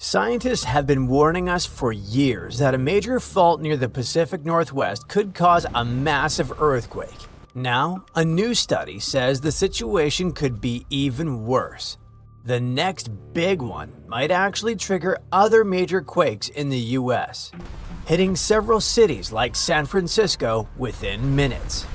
Scientists have been warning us for years that a major fault near the Pacific Northwest could cause a massive earthquake. Now, a new study says the situation could be even worse. The next big one might actually trigger other major quakes in the US, hitting several cities like San Francisco within minutes.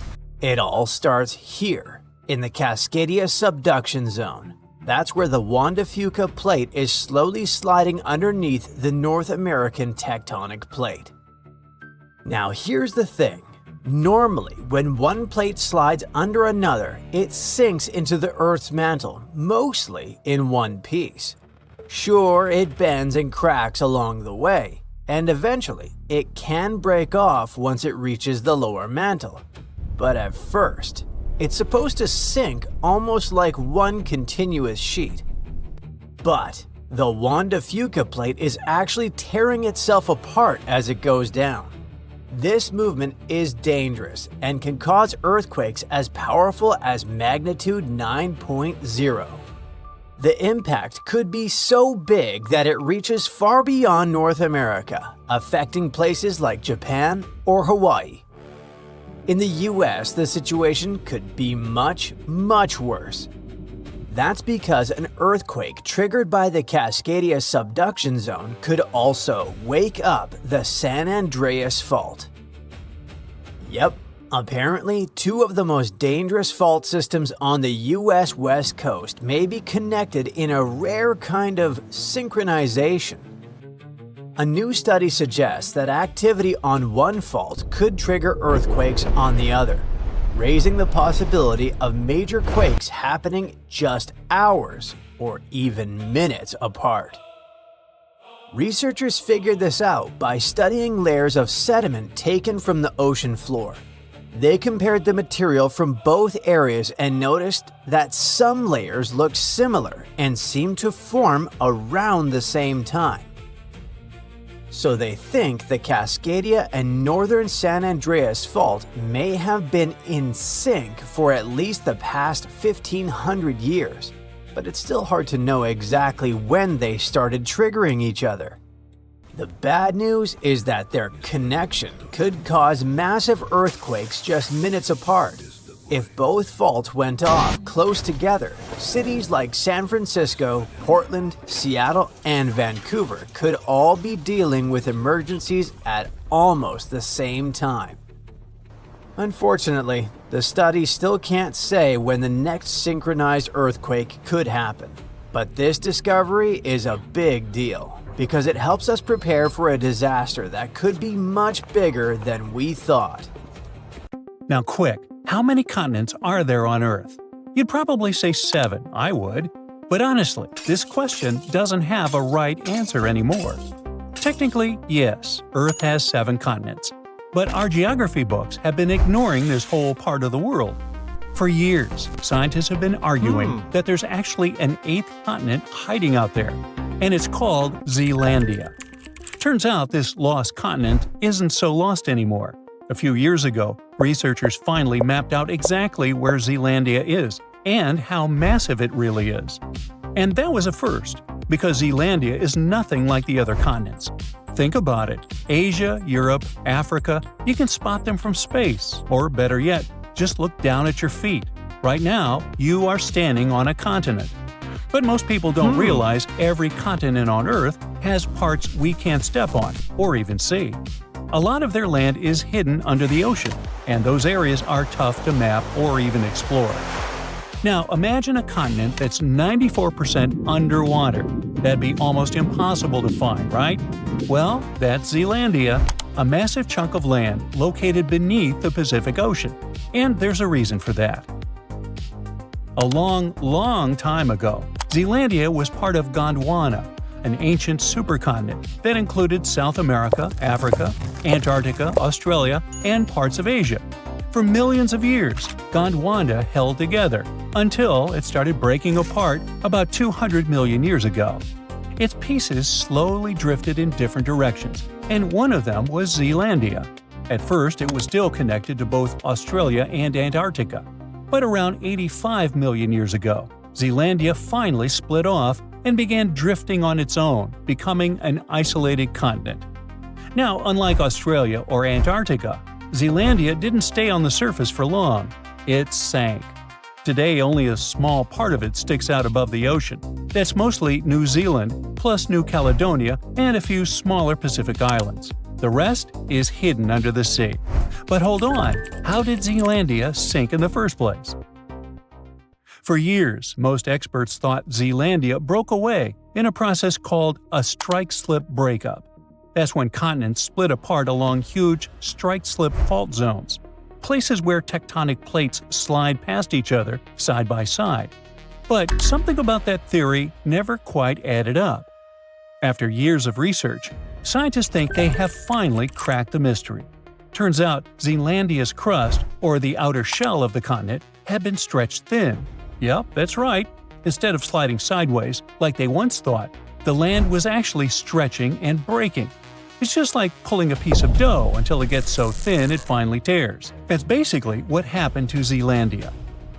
It all starts here, in the Cascadia subduction zone. That's where the Juan de Fuca plate is slowly sliding underneath the North American tectonic plate. Now here's the thing. Normally, when one plate slides under another, it sinks into the Earth's mantle, mostly in one piece. Sure, it bends and cracks along the way, and eventually it can break off once it reaches the lower mantle. But at first, it's supposed to sink almost like one continuous sheet. But the Juan de Fuca plate is actually tearing itself apart as it goes down. This movement is dangerous and can cause earthquakes as powerful as magnitude 9.0. The impact could be so big that it reaches far beyond North America, affecting places like Japan or Hawaii. In the US, the situation could be much worse. That's because an earthquake triggered by the Cascadia subduction zone could also wake up the San Andreas Fault. Yep, apparently two of the most dangerous fault systems on the US West Coast may be connected in a rare kind of synchronization. A new study suggests that activity on one fault could trigger earthquakes on the other, raising the possibility of major quakes happening just hours or even minutes apart. Researchers figured this out by studying layers of sediment taken from the ocean floor. They compared the material from both areas and noticed that some layers looked similar and seemed to form around the same time. So they think the Cascadia and northern San Andreas Fault may have been in sync for at least the past 1,500 years, but it's still hard to know exactly when they started triggering each other. The bad news is that their connection could cause massive earthquakes just minutes apart. If both faults went off close together, cities like San Francisco, Portland, Seattle, and Vancouver could all be dealing with emergencies at almost the same time. Unfortunately, the study still can't say when the next synchronized earthquake could happen. But this discovery is a big deal because it helps us prepare for a disaster that could be much bigger than we thought. Now quick, how many continents are there on Earth? You'd probably say 7, I would. But honestly, this question doesn't have a right answer anymore. Technically, yes, Earth has 7 continents. But our geography books have been ignoring this whole part of the world. For years, scientists have been arguing that there's actually an 8th continent hiding out there, and it's called Zealandia. Turns out this lost continent isn't so lost anymore. A few years ago, researchers finally mapped out exactly where Zealandia is and how massive it really is. And that was a first, because Zealandia is nothing like the other continents. Think about it. Asia, Europe, Africa, you can spot them from space, or better yet, just look down at your feet. Right now, you are standing on a continent. But most people don't realize every continent on Earth has parts we can't step on, or even see. A lot of their land is hidden under the ocean, and those areas are tough to map or even explore. Now, imagine a continent that's 94% underwater. That'd be almost impossible to find, right? Well, that's Zealandia, a massive chunk of land located beneath the Pacific Ocean. And there's a reason for that. A long time ago, Zealandia was part of Gondwana, an ancient supercontinent that included South America, Africa, Antarctica, Australia, and parts of Asia. For millions of years, Gondwana held together until it started breaking apart about 200 million years ago. Its pieces slowly drifted in different directions, and one of them was Zealandia. At first, it was still connected to both Australia and Antarctica. But around 85 million years ago, Zealandia finally split off and began drifting on its own, becoming an isolated continent. Now, unlike Australia or Antarctica, Zealandia didn't stay on the surface for long. It sank. Today, only a small part of it sticks out above the ocean. That's mostly New Zealand, plus New Caledonia and a few smaller Pacific islands. The rest is hidden under the sea. But hold on, how did Zealandia sink in the first place? For years, most experts thought Zealandia broke away in a process called a strike-slip breakup. That's when continents split apart along huge strike-slip fault zones, places where tectonic plates slide past each other side by side. But something about that theory never quite added up. After years of research, scientists think they have finally cracked the mystery. Turns out Zealandia's crust, or the outer shell of the continent, had been stretched thin. Yep, that's right. Instead of sliding sideways, like they once thought, the land was actually stretching and breaking. It's just like pulling a piece of dough until it gets so thin it finally tears. That's basically what happened to Zealandia.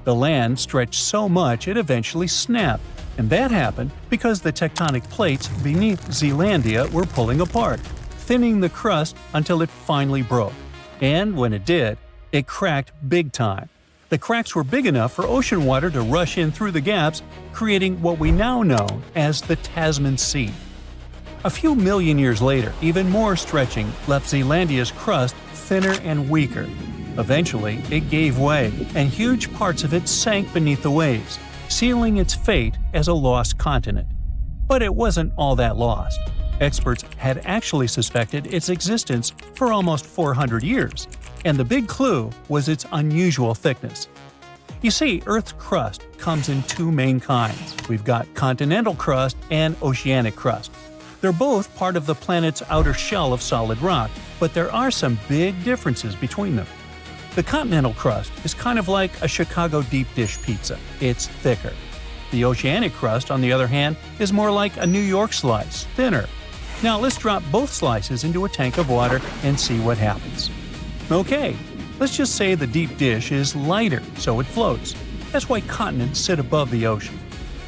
The land stretched so much it eventually snapped, and that happened because the tectonic plates beneath Zealandia were pulling apart, thinning the crust until it finally broke. And when it did, it cracked big time. The cracks were big enough for ocean water to rush in through the gaps, creating what we now know as the Tasman Sea. A few million years later, even more stretching left Zealandia's crust thinner and weaker. Eventually, it gave way, and huge parts of it sank beneath the waves, sealing its fate as a lost continent. But it wasn't all that lost. Experts had actually suspected its existence for almost 400 years, and the big clue was its unusual thickness. You see, Earth's crust comes in two main kinds. We've got continental crust and oceanic crust. They're both part of the planet's outer shell of solid rock, but there are some big differences between them. The continental crust is kind of like a Chicago deep dish pizza. It's thicker. The oceanic crust, on the other hand, is more like a New York slice, thinner. Now let's drop both slices into a tank of water and see what happens. Okay, let's just say the deep dish is lighter, so it floats. That's why continents sit above the ocean.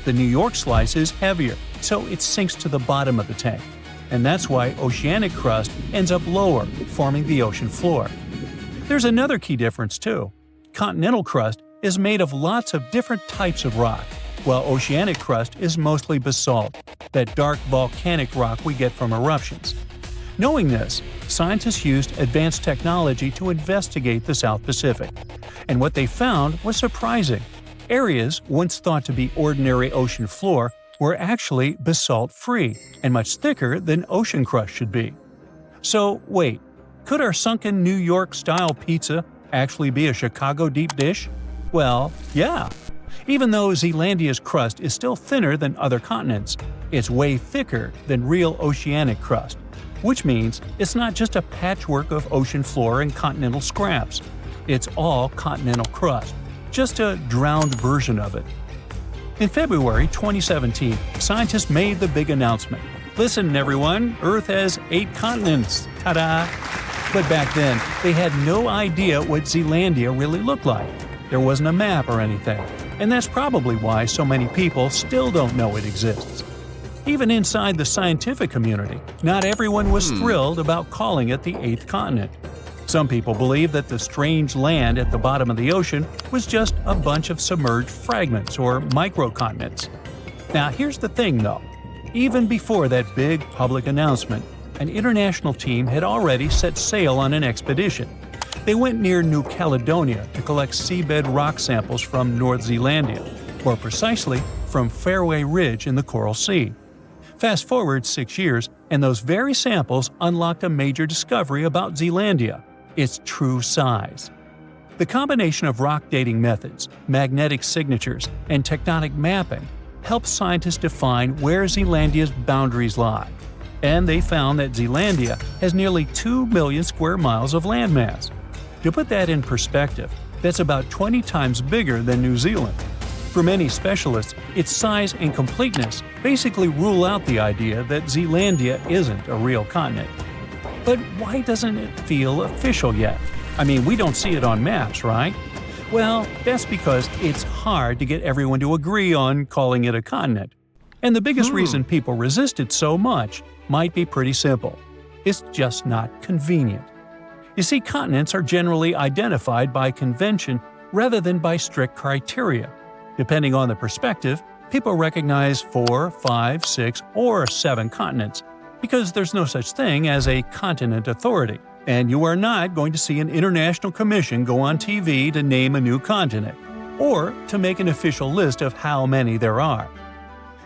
The New York slice is heavier, so it sinks to the bottom of the tank. And that's why oceanic crust ends up lower, forming the ocean floor. There's another key difference too. Continental crust is made of lots of different types of rock, while oceanic crust is mostly basalt, that dark volcanic rock we get from eruptions. Knowing this, scientists used advanced technology to investigate the South Pacific. And what they found was surprising. Areas once thought to be ordinary ocean floor were actually basalt-free and much thicker than ocean crust should be. So wait, could our sunken New York-style pizza actually be a Chicago deep dish? Well, yeah. Even though Zealandia's crust is still thinner than other continents, it's way thicker than real oceanic crust, which means it's not just a patchwork of ocean floor and continental scraps. It's all continental crust, just a drowned version of it. In February 2017, scientists made the big announcement. Listen, everyone, Earth has 8 continents. Ta-da! But back then, they had no idea what Zealandia really looked like. There wasn't a map or anything, and that's probably why so many people still don't know it exists. Even inside the scientific community, not everyone was thrilled about calling it the 8th continent. Some people believe that the strange land at the bottom of the ocean was just a bunch of submerged fragments or microcontinents. Now here's the thing though. Even before that big public announcement, an international team had already set sail on an expedition. They went near New Caledonia to collect seabed rock samples from North Zealandia, more precisely from Fairway Ridge in the Coral Sea. Fast forward 6 years, and those very samples unlocked a major discovery about Zealandia: its true size. The combination of rock dating methods, magnetic signatures, and tectonic mapping helped scientists define where Zealandia's boundaries lie. And they found that Zealandia has nearly 2 million square miles of landmass. To put that in perspective, that's about 20 times bigger than New Zealand. For many specialists, its size and completeness basically rule out the idea that Zealandia isn't a real continent. But why doesn't it feel official yet? I mean, we don't see it on maps, right? Well, that's because it's hard to get everyone to agree on calling it a continent. And the biggest reason people resist it so much might be pretty simple. It's just not convenient. You see, continents are generally identified by convention rather than by strict criteria. Depending on the perspective, people recognize 4, 5, 6, or 7 continents, because there's no such thing as a continent authority, and you are not going to see an international commission go on TV to name a new continent, or to make an official list of how many there are.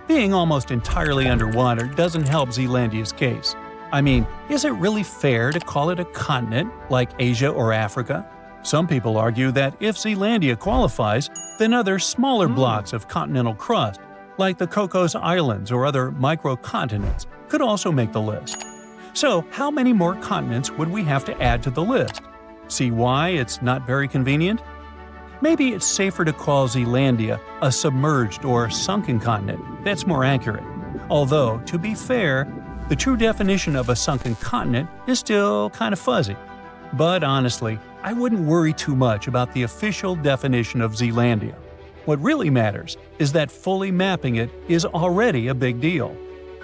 Being almost entirely underwater doesn't help Zealandia's case. I mean, is it really fair to call it a continent like Asia or Africa? Some people argue that if Zealandia qualifies, then other smaller blocks of continental crust, like the Cocos Islands or other microcontinents, could also make the list. So, how many more continents would we have to add to the list? See why it's not very convenient? Maybe it's safer to call Zealandia a submerged or sunken continent. That's more accurate. Although, to be fair, the true definition of a sunken continent is still kind of fuzzy. But honestly, I wouldn't worry too much about the official definition of Zealandia. What really matters is that fully mapping it is already a big deal.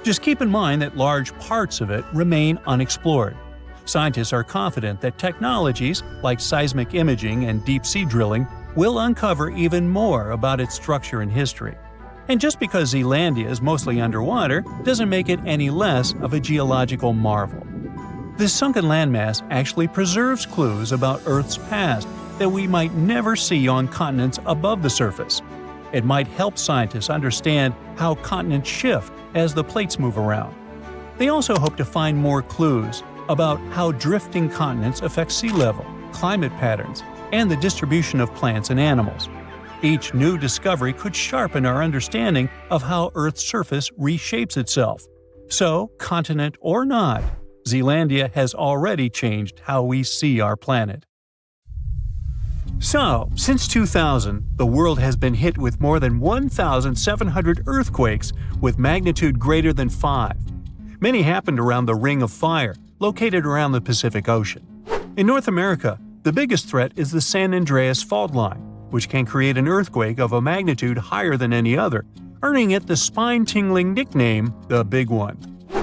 Just keep in mind that large parts of it remain unexplored. Scientists are confident that technologies like seismic imaging and deep-sea drilling will uncover even more about its structure and history. And just because Zealandia is mostly underwater doesn't make it any less of a geological marvel. This sunken landmass actually preserves clues about Earth's past that we might never see on continents above the surface. It might help scientists understand how continents shift as the plates move around. They also hope to find more clues about how drifting continents affect sea level, climate patterns, and the distribution of plants and animals. Each new discovery could sharpen our understanding of how Earth's surface reshapes itself. So, continent or not, Zealandia has already changed how we see our planet. So, since 2000, the world has been hit with more than 1,700 earthquakes with magnitude greater than 5. Many happened around the Ring of Fire, located around the Pacific Ocean. In North America, the biggest threat is the San Andreas fault line, which can create an earthquake of a magnitude higher than any other, earning it the spine-tingling nickname, the Big One.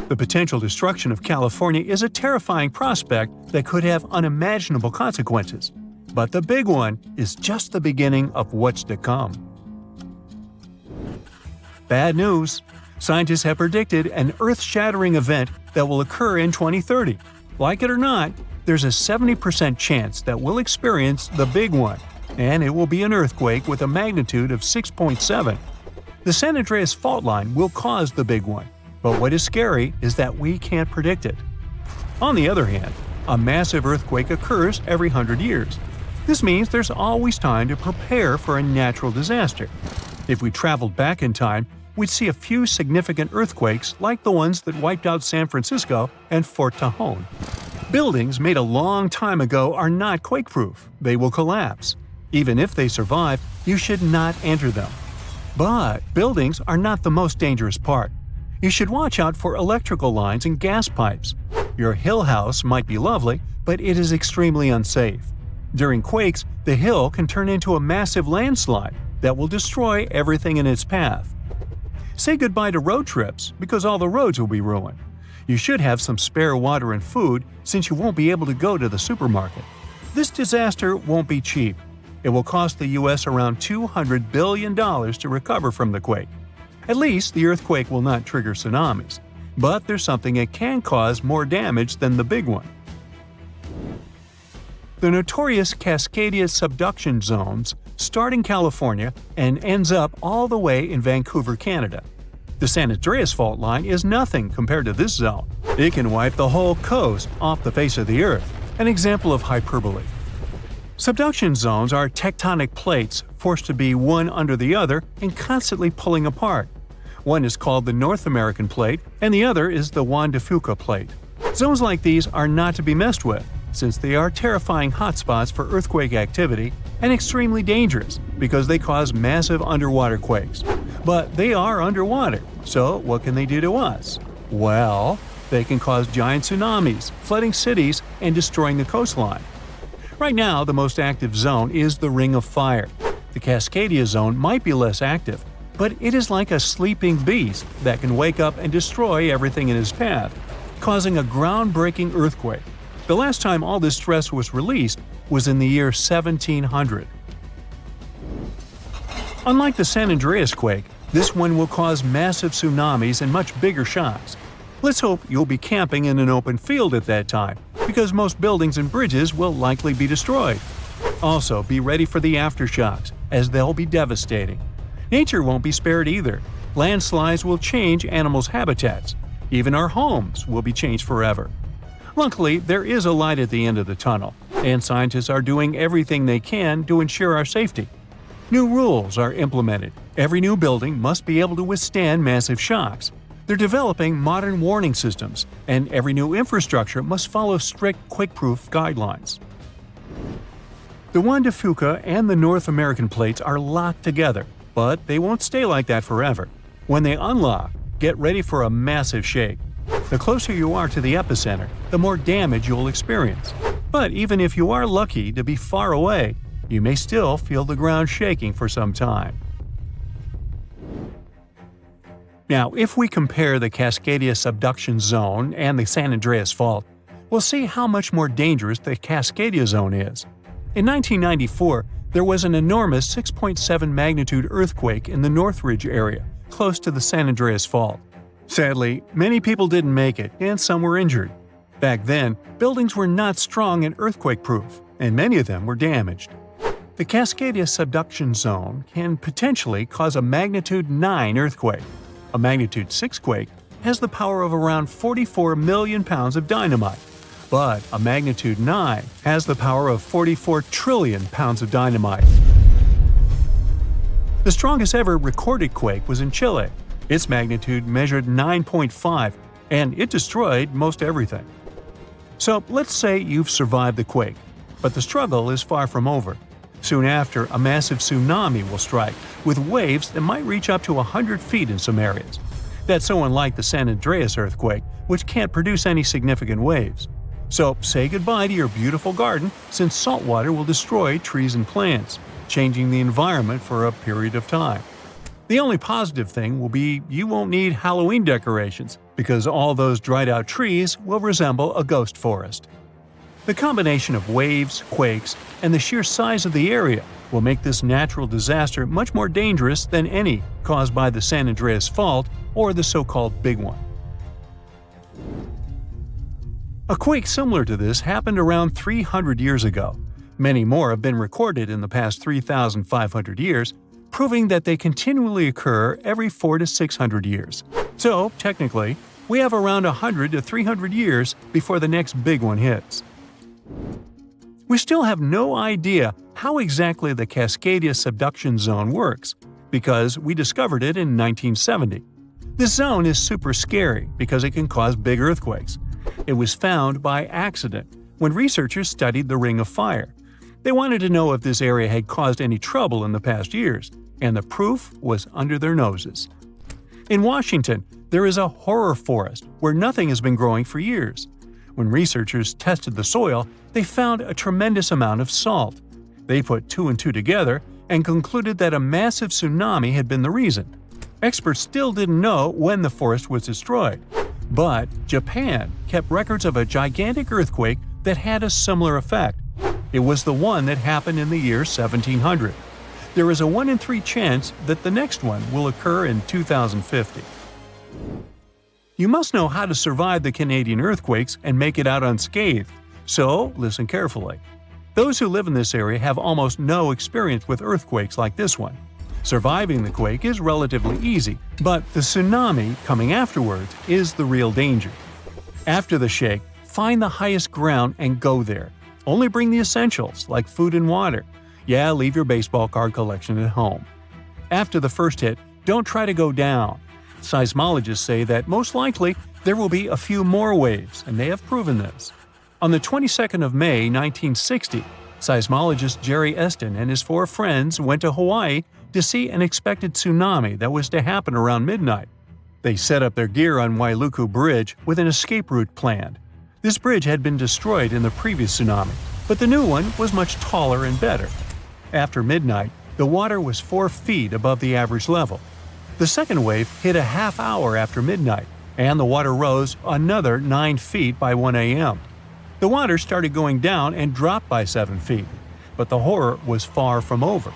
The potential destruction of California is a terrifying prospect that could have unimaginable consequences. But the Big One is just the beginning of what's to come. Bad news! Scientists have predicted an earth-shattering event that will occur in 2030. Like it or not, there's a 70% chance that we'll experience the Big One, and it will be an earthquake with a magnitude of 6.7. The San Andreas fault line will cause the Big One, but what is scary is that we can't predict it. On the other hand, a massive earthquake occurs every 100 years. This means there's always time to prepare for a natural disaster. If we traveled back in time, we'd see a few significant earthquakes like the ones that wiped out San Francisco and Fort Tejon. Buildings made a long time ago are not quake-proof. They will collapse. Even if they survive, you should not enter them. But buildings are not the most dangerous part. You should watch out for electrical lines and gas pipes. Your hill house might be lovely, but it is extremely unsafe. During quakes, the hill can turn into a massive landslide that will destroy everything in its path. Say goodbye to road trips because all the roads will be ruined. You should have some spare water and food since you won't be able to go to the supermarket. This disaster won't be cheap. It will cost the U.S. around $200 billion to recover from the quake. At least the earthquake will not trigger tsunamis. But there's something it can cause more damage than the Big One. The notorious Cascadia subduction zones start in California and ends up all the way in Vancouver, Canada. The San Andreas fault line is nothing compared to this zone. It can wipe the whole coast off the face of the Earth, an example of hyperbole. Subduction zones are tectonic plates forced to be one under the other and constantly pulling apart. One is called the North American Plate and the other is the Juan de Fuca Plate. Zones like these are not to be messed with, since they are terrifying hotspots for earthquake activity and extremely dangerous because they cause massive underwater quakes. But they are underwater, so what can they do to us? Well, they can cause giant tsunamis, flooding cities, and destroying the coastline. Right now, the most active zone is the Ring of Fire. The Cascadia zone might be less active, but it is like a sleeping beast that can wake up and destroy everything in its path, causing a groundbreaking earthquake. The last time all this stress was released was in the year 1700. Unlike the San Andreas quake, this one will cause massive tsunamis and much bigger shocks. Let's hope you'll be camping in an open field at that time, because most buildings and bridges will likely be destroyed. Also, be ready for the aftershocks, as they'll be devastating. Nature won't be spared either. Landslides will change animals' habitats. Even our homes will be changed forever. Luckily, there is a light at the end of the tunnel, and scientists are doing everything they can to ensure our safety. New rules are implemented. Every new building must be able to withstand massive shocks. They're developing modern warning systems, and every new infrastructure must follow strict quake-proof guidelines. The Juan de Fuca and the North American plates are locked together, but they won't stay like that forever. When they unlock, get ready for a massive shake. The closer you are to the epicenter, the more damage you'll experience. But even if you are lucky to be far away, you may still feel the ground shaking for some time. Now, if we compare the Cascadia subduction zone and the San Andreas fault, we'll see how much more dangerous the Cascadia zone is. In 1994, there was an enormous 6.7 magnitude earthquake in the Northridge area, close to the San Andreas fault. Sadly, many people didn't make it, and some were injured. Back then, buildings were not strong and earthquake-proof, and many of them were damaged. The Cascadia subduction zone can potentially cause a magnitude 9 earthquake. A magnitude 6 quake has the power of around 44 million pounds of dynamite, but a magnitude 9 has the power of 44 trillion pounds of dynamite. The strongest ever recorded quake was in Chile. Its magnitude measured 9.5, and it destroyed most everything. So let's say you've survived the quake, but the struggle is far from over. Soon after, a massive tsunami will strike, with waves that might reach up to 100 feet in some areas. That's so unlike the San Andreas earthquake, which can't produce any significant waves. So say goodbye to your beautiful garden, since salt water will destroy trees and plants, changing the environment for a period of time. The only positive thing will be you won't need Halloween decorations, because all those dried-out trees will resemble a ghost forest. The combination of waves, quakes, and the sheer size of the area will make this natural disaster much more dangerous than any caused by the San Andreas fault or the so-called Big One. A quake similar to this happened around 300 years ago. Many more have been recorded in the past 3,500 years, proving that they continually occur every 400 to 600 years. So, technically, we have around 100 to 300 years before the next big one hits. We still have no idea how exactly the Cascadia subduction zone works, because we discovered it in 1970. This zone is super scary because it can cause big earthquakes. It was found by accident when researchers studied the Ring of Fire. They wanted to know if this area had caused any trouble in the past years, and the proof was under their noses. In Washington, there is a horror forest where nothing has been growing for years. When researchers tested the soil, they found a tremendous amount of salt. They put 2 and 2 together and concluded that a massive tsunami had been the reason. Experts still didn't know when the forest was destroyed, but Japan kept records of a gigantic earthquake that had a similar effect. It was the one that happened in the year 1700. There is a 1 in 3 chance that the next one will occur in 2050. You must know how to survive the Canadian earthquakes and make it out unscathed, so listen carefully. Those who live in this area have almost no experience with earthquakes like this one. Surviving the quake is relatively easy, but the tsunami coming afterwards is the real danger. After the shake, find the highest ground and go there. Only bring the essentials, like food and water. Yeah, leave your baseball card collection at home. After the first hit, don't try to go down. Seismologists say that most likely there will be a few more waves, and they have proven this. On the 22nd of May, 1960, seismologist Jerry Eston and his 4 friends went to Hawaii to see an expected tsunami that was to happen around midnight. They set up their gear on Wailuku Bridge with an escape route planned. This bridge had been destroyed in the previous tsunami, but the new one was much taller and better. After midnight, the water was 4 feet above the average level. The second wave hit a half hour after midnight, and the water rose another 9 feet by 1 a.m. The water started going down and dropped by 7 feet, but the horror was far from over.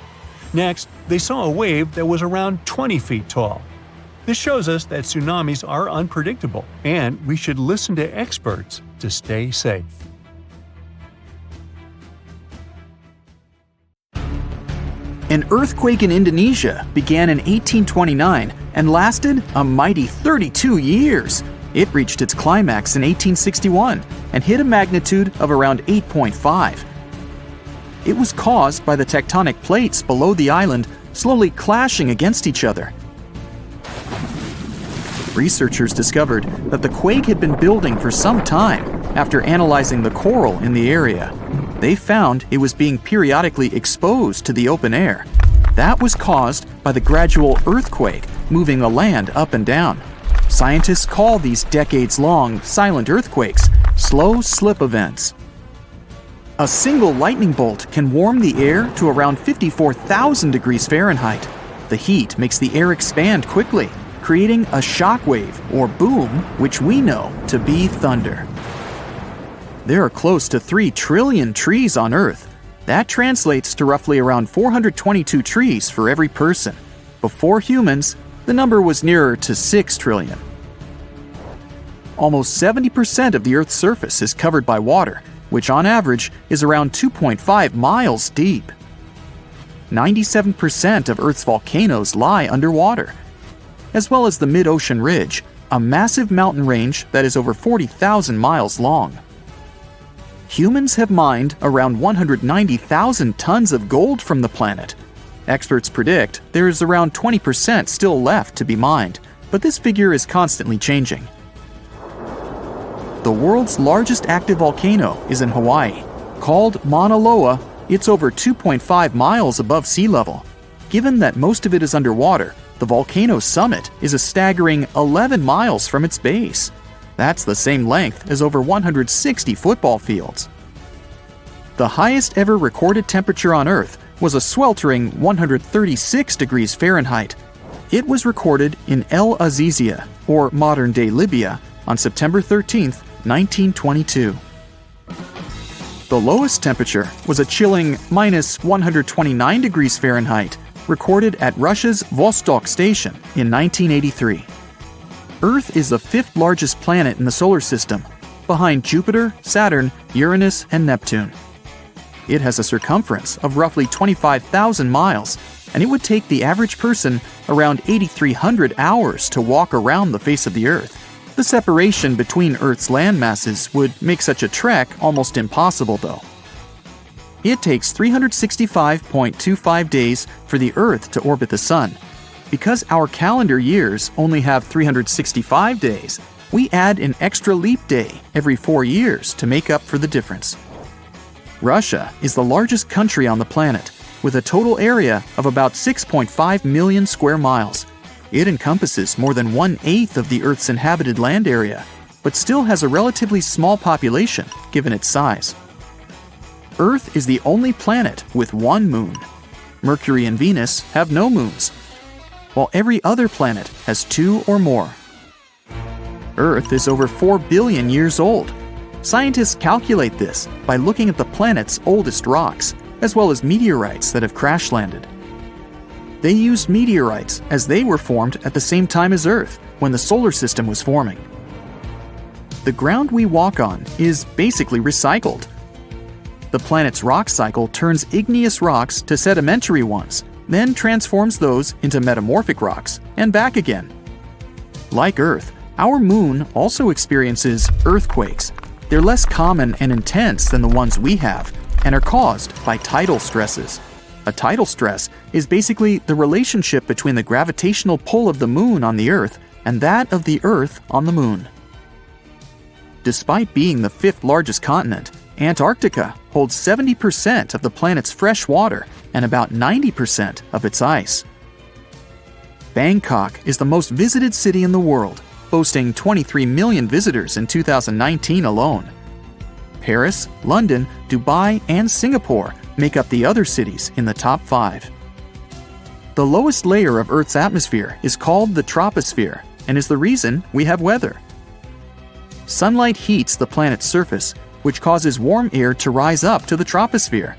Next, they saw a wave that was around 20 feet tall. This shows us that tsunamis are unpredictable, and we should listen to experts to stay safe. An earthquake in Indonesia began in 1829 and lasted a mighty 32 years. It reached its climax in 1861 and hit a magnitude of around 8.5. It was caused by the tectonic plates below the island slowly clashing against each other. Researchers discovered that the quake had been building for some time after analyzing the coral in the area. They found it was being periodically exposed to the open air. That was caused by the gradual earthquake moving the land up and down. Scientists call these decades-long silent earthquakes slow slip events. A single lightning bolt can warm the air to around 54,000 degrees Fahrenheit. The heat makes the air expand quickly, creating a shock wave or boom, which we know to be thunder. There are close to 3 trillion trees on Earth. That translates to roughly around 422 trees for every person. Before humans, the number was nearer to 6 trillion. Almost 70% of the Earth's surface is covered by water, which on average is around 2.5 miles deep. 97% of Earth's volcanoes lie underwater, as well as the mid-ocean ridge, a massive mountain range that is over 40,000 miles long. Humans have mined around 190,000 tons of gold from the planet. Experts predict there is around 20% still left to be mined, but this figure is constantly changing. The world's largest active volcano is in Hawaii. Called Mauna Loa, it's over 2.5 miles above sea level. Given that most of it is underwater, the volcano's summit is a staggering 11 miles from its base. That's the same length as over 160 football fields. The highest ever recorded temperature on Earth was a sweltering 136 degrees Fahrenheit. It was recorded in El Azizia, or modern-day Libya, on September 13, 1922. The lowest temperature was a chilling minus 129 degrees Fahrenheit, recorded at Russia's Vostok station in 1983. Earth is the 5th largest planet in the solar system, behind Jupiter, Saturn, Uranus, and Neptune. It has a circumference of roughly 25,000 miles, and it would take the average person around 8,300 hours to walk around the face of the Earth. The separation between Earth's land masses would make such a trek almost impossible, though. It takes 365.25 days for the Earth to orbit the Sun. Because our calendar years only have 365 days, we add an extra leap day every 4 years to make up for the difference. Russia is the largest country on the planet, with a total area of about 6.5 million square miles. It encompasses more than 1/8 of the Earth's inhabited land area, but still has a relatively small population given its size. Earth is the only planet with one moon. Mercury and Venus have no moons, while every other planet has 2 or more. Earth is over 4 billion years old. Scientists calculate this by looking at the planet's oldest rocks, as well as meteorites that have crash-landed. They used meteorites as they were formed at the same time as Earth, when the solar system was forming. The ground we walk on is basically recycled. The planet's rock cycle turns igneous rocks to sedimentary ones, then transforms those into metamorphic rocks, and back again. Like Earth, our moon also experiences earthquakes. They're less common and intense than the ones we have, and are caused by tidal stresses. A tidal stress is basically the relationship between the gravitational pull of the moon on the Earth and that of the Earth on the moon. Despite being the 5th largest continent, Antarctica holds 70% of the planet's fresh water and about 90% of its ice. Bangkok is the most visited city in the world, boasting 23 million visitors in 2019 alone. Paris, London, Dubai, and Singapore make up the other cities in the top 5. The lowest layer of Earth's atmosphere is called the troposphere and is the reason we have weather. Sunlight heats the planet's surface, which causes warm air to rise up to the troposphere.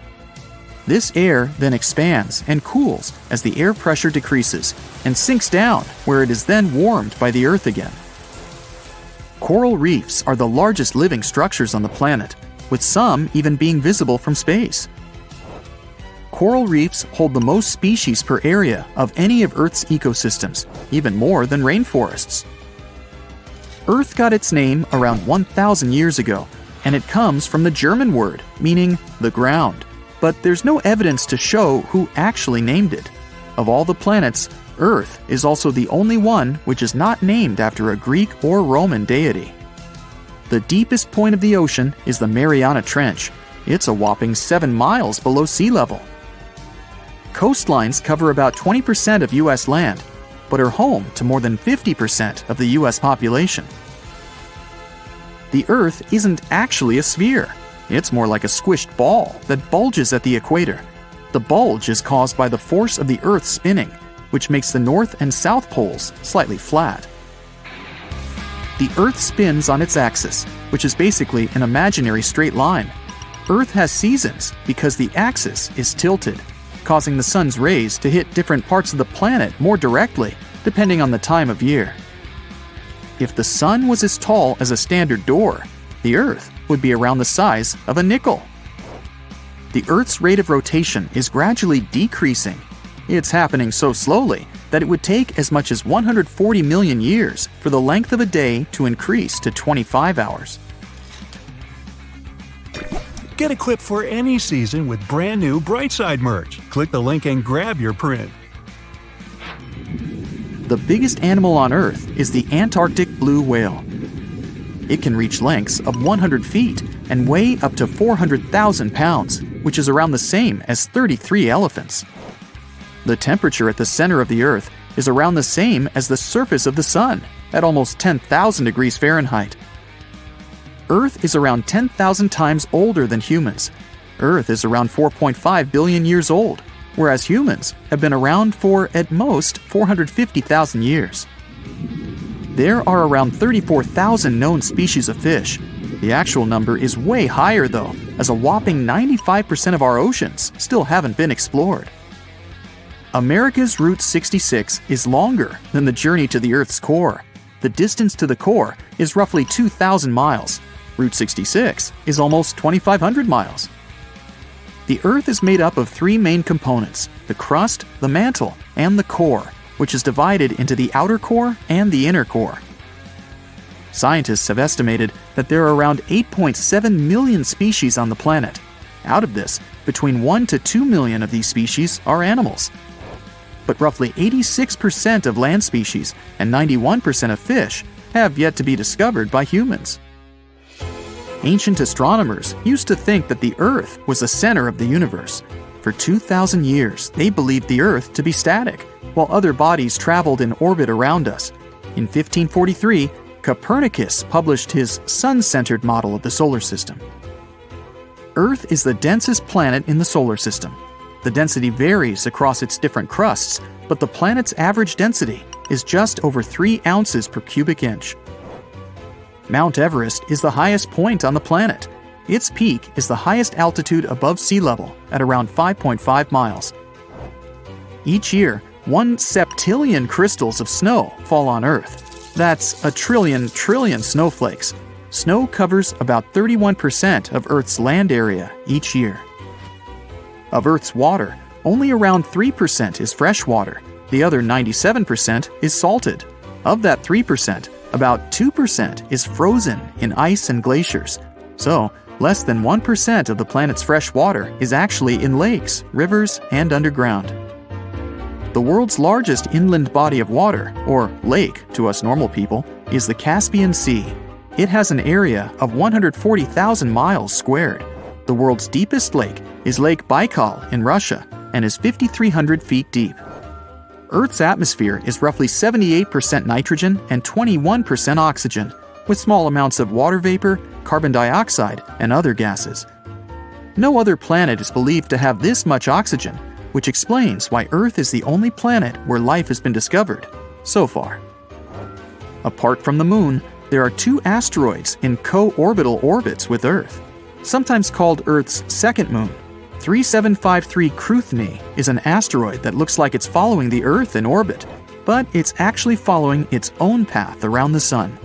This air then expands and cools as the air pressure decreases and sinks down, where it is then warmed by the Earth again. Coral reefs are the largest living structures on the planet, with some even being visible from space. Coral reefs hold the most species per area of any of Earth's ecosystems, even more than rainforests. Earth got its name around 1,000 years ago, and it comes from the German word meaning the ground. But there's no evidence to show who actually named it. Of all the planets, Earth is also the only one which is not named after a Greek or Roman deity. The deepest point of the ocean is the Mariana Trench. It's a whopping 7 miles below sea level. Coastlines cover about 20% of U.S. land, but are home to more than 50% of the U.S. population. The Earth isn't actually a sphere. It's more like a squished ball that bulges at the equator. The bulge is caused by the force of the Earth spinning, which makes the north and south poles slightly flat. The Earth spins on its axis, which is basically an imaginary straight line. Earth has seasons because the axis is tilted, causing the sun's rays to hit different parts of the planet more directly, depending on the time of year. If the sun was as tall as a standard door, the Earth would be around the size of a nickel. The Earth's rate of rotation is gradually decreasing. It's happening so slowly that it would take as much as 140 million years for the length of a day to increase to 25 hours. Get equipped for any season with brand new Brightside merch. Click the link and grab your print. The biggest animal on Earth is the Antarctic blue whale. It can reach lengths of 100 feet and weigh up to 400,000 pounds, which is around the same as 33 elephants. The temperature at the center of the Earth is around the same as the surface of the Sun, at almost 10,000 degrees Fahrenheit. Earth is around 10,000 times older than humans. Earth is around 4.5 billion years old, whereas humans have been around for, at most, 450,000 years. There are around 34,000 known species of fish. The actual number is way higher though, as a whopping 95% of our oceans still haven't been explored. America's Route 66 is longer than the journey to the Earth's core. The distance to the core is roughly 2,000 miles. Route 66 is almost 2,500 miles. The Earth is made up of 3 main components: the crust, the mantle, and the core, which is divided into the outer core and the inner core. Scientists have estimated that there are around 8.7 million species on the planet. Out of this, between 1 to 2 million of these species are animals. But roughly 86% of land species and 91% of fish have yet to be discovered by humans. Ancient astronomers used to think that the Earth was the center of the universe. For 2,000 years, they believed the Earth to be static, while other bodies traveled in orbit around us. In 1543, Copernicus published his sun-centered model of the solar system. Earth is the densest planet in the solar system. The density varies across its different crusts, but the planet's average density is just over 3 ounces per cubic inch. Mount Everest is the highest point on the planet. Its peak is the highest altitude above sea level at around 5.5 miles. Each year, 1 septillion crystals of snow fall on Earth. That's a trillion snowflakes. Snow covers about 31% of Earth's land area each year. Of Earth's water, only around 3% is fresh water. The other 97% is salted. Of that 3%, about 2% is frozen in ice and glaciers. So, less than 1% of the planet's fresh water is actually in lakes, rivers, and underground. The world's largest inland body of water, or lake to us normal people, is the Caspian Sea. It has an area of 140,000 miles squared. The world's deepest lake is Lake Baikal in Russia and is 5,300 feet deep. Earth's atmosphere is roughly 78% nitrogen and 21% oxygen, with small amounts of water vapor, carbon dioxide, and other gases. No other planet is believed to have this much oxygen, which explains why Earth is the only planet where life has been discovered so far. Apart from the Moon, there are 2 asteroids in co-orbital orbits with Earth, sometimes called Earth's second moon. 3753 Cruithne is an asteroid that looks like it's following the Earth in orbit, but it's actually following its own path around the Sun.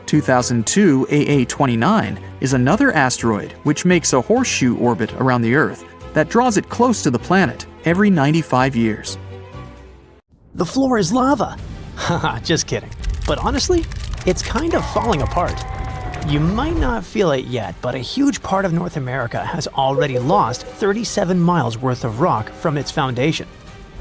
2002 AA29 is another asteroid which makes a horseshoe orbit around the Earth that draws it close to the planet every 95 years. The floor is lava. Haha, just kidding. But honestly, it's kind of falling apart. You might not feel it yet, but a huge part of North America has already lost 37 miles worth of rock from its foundation.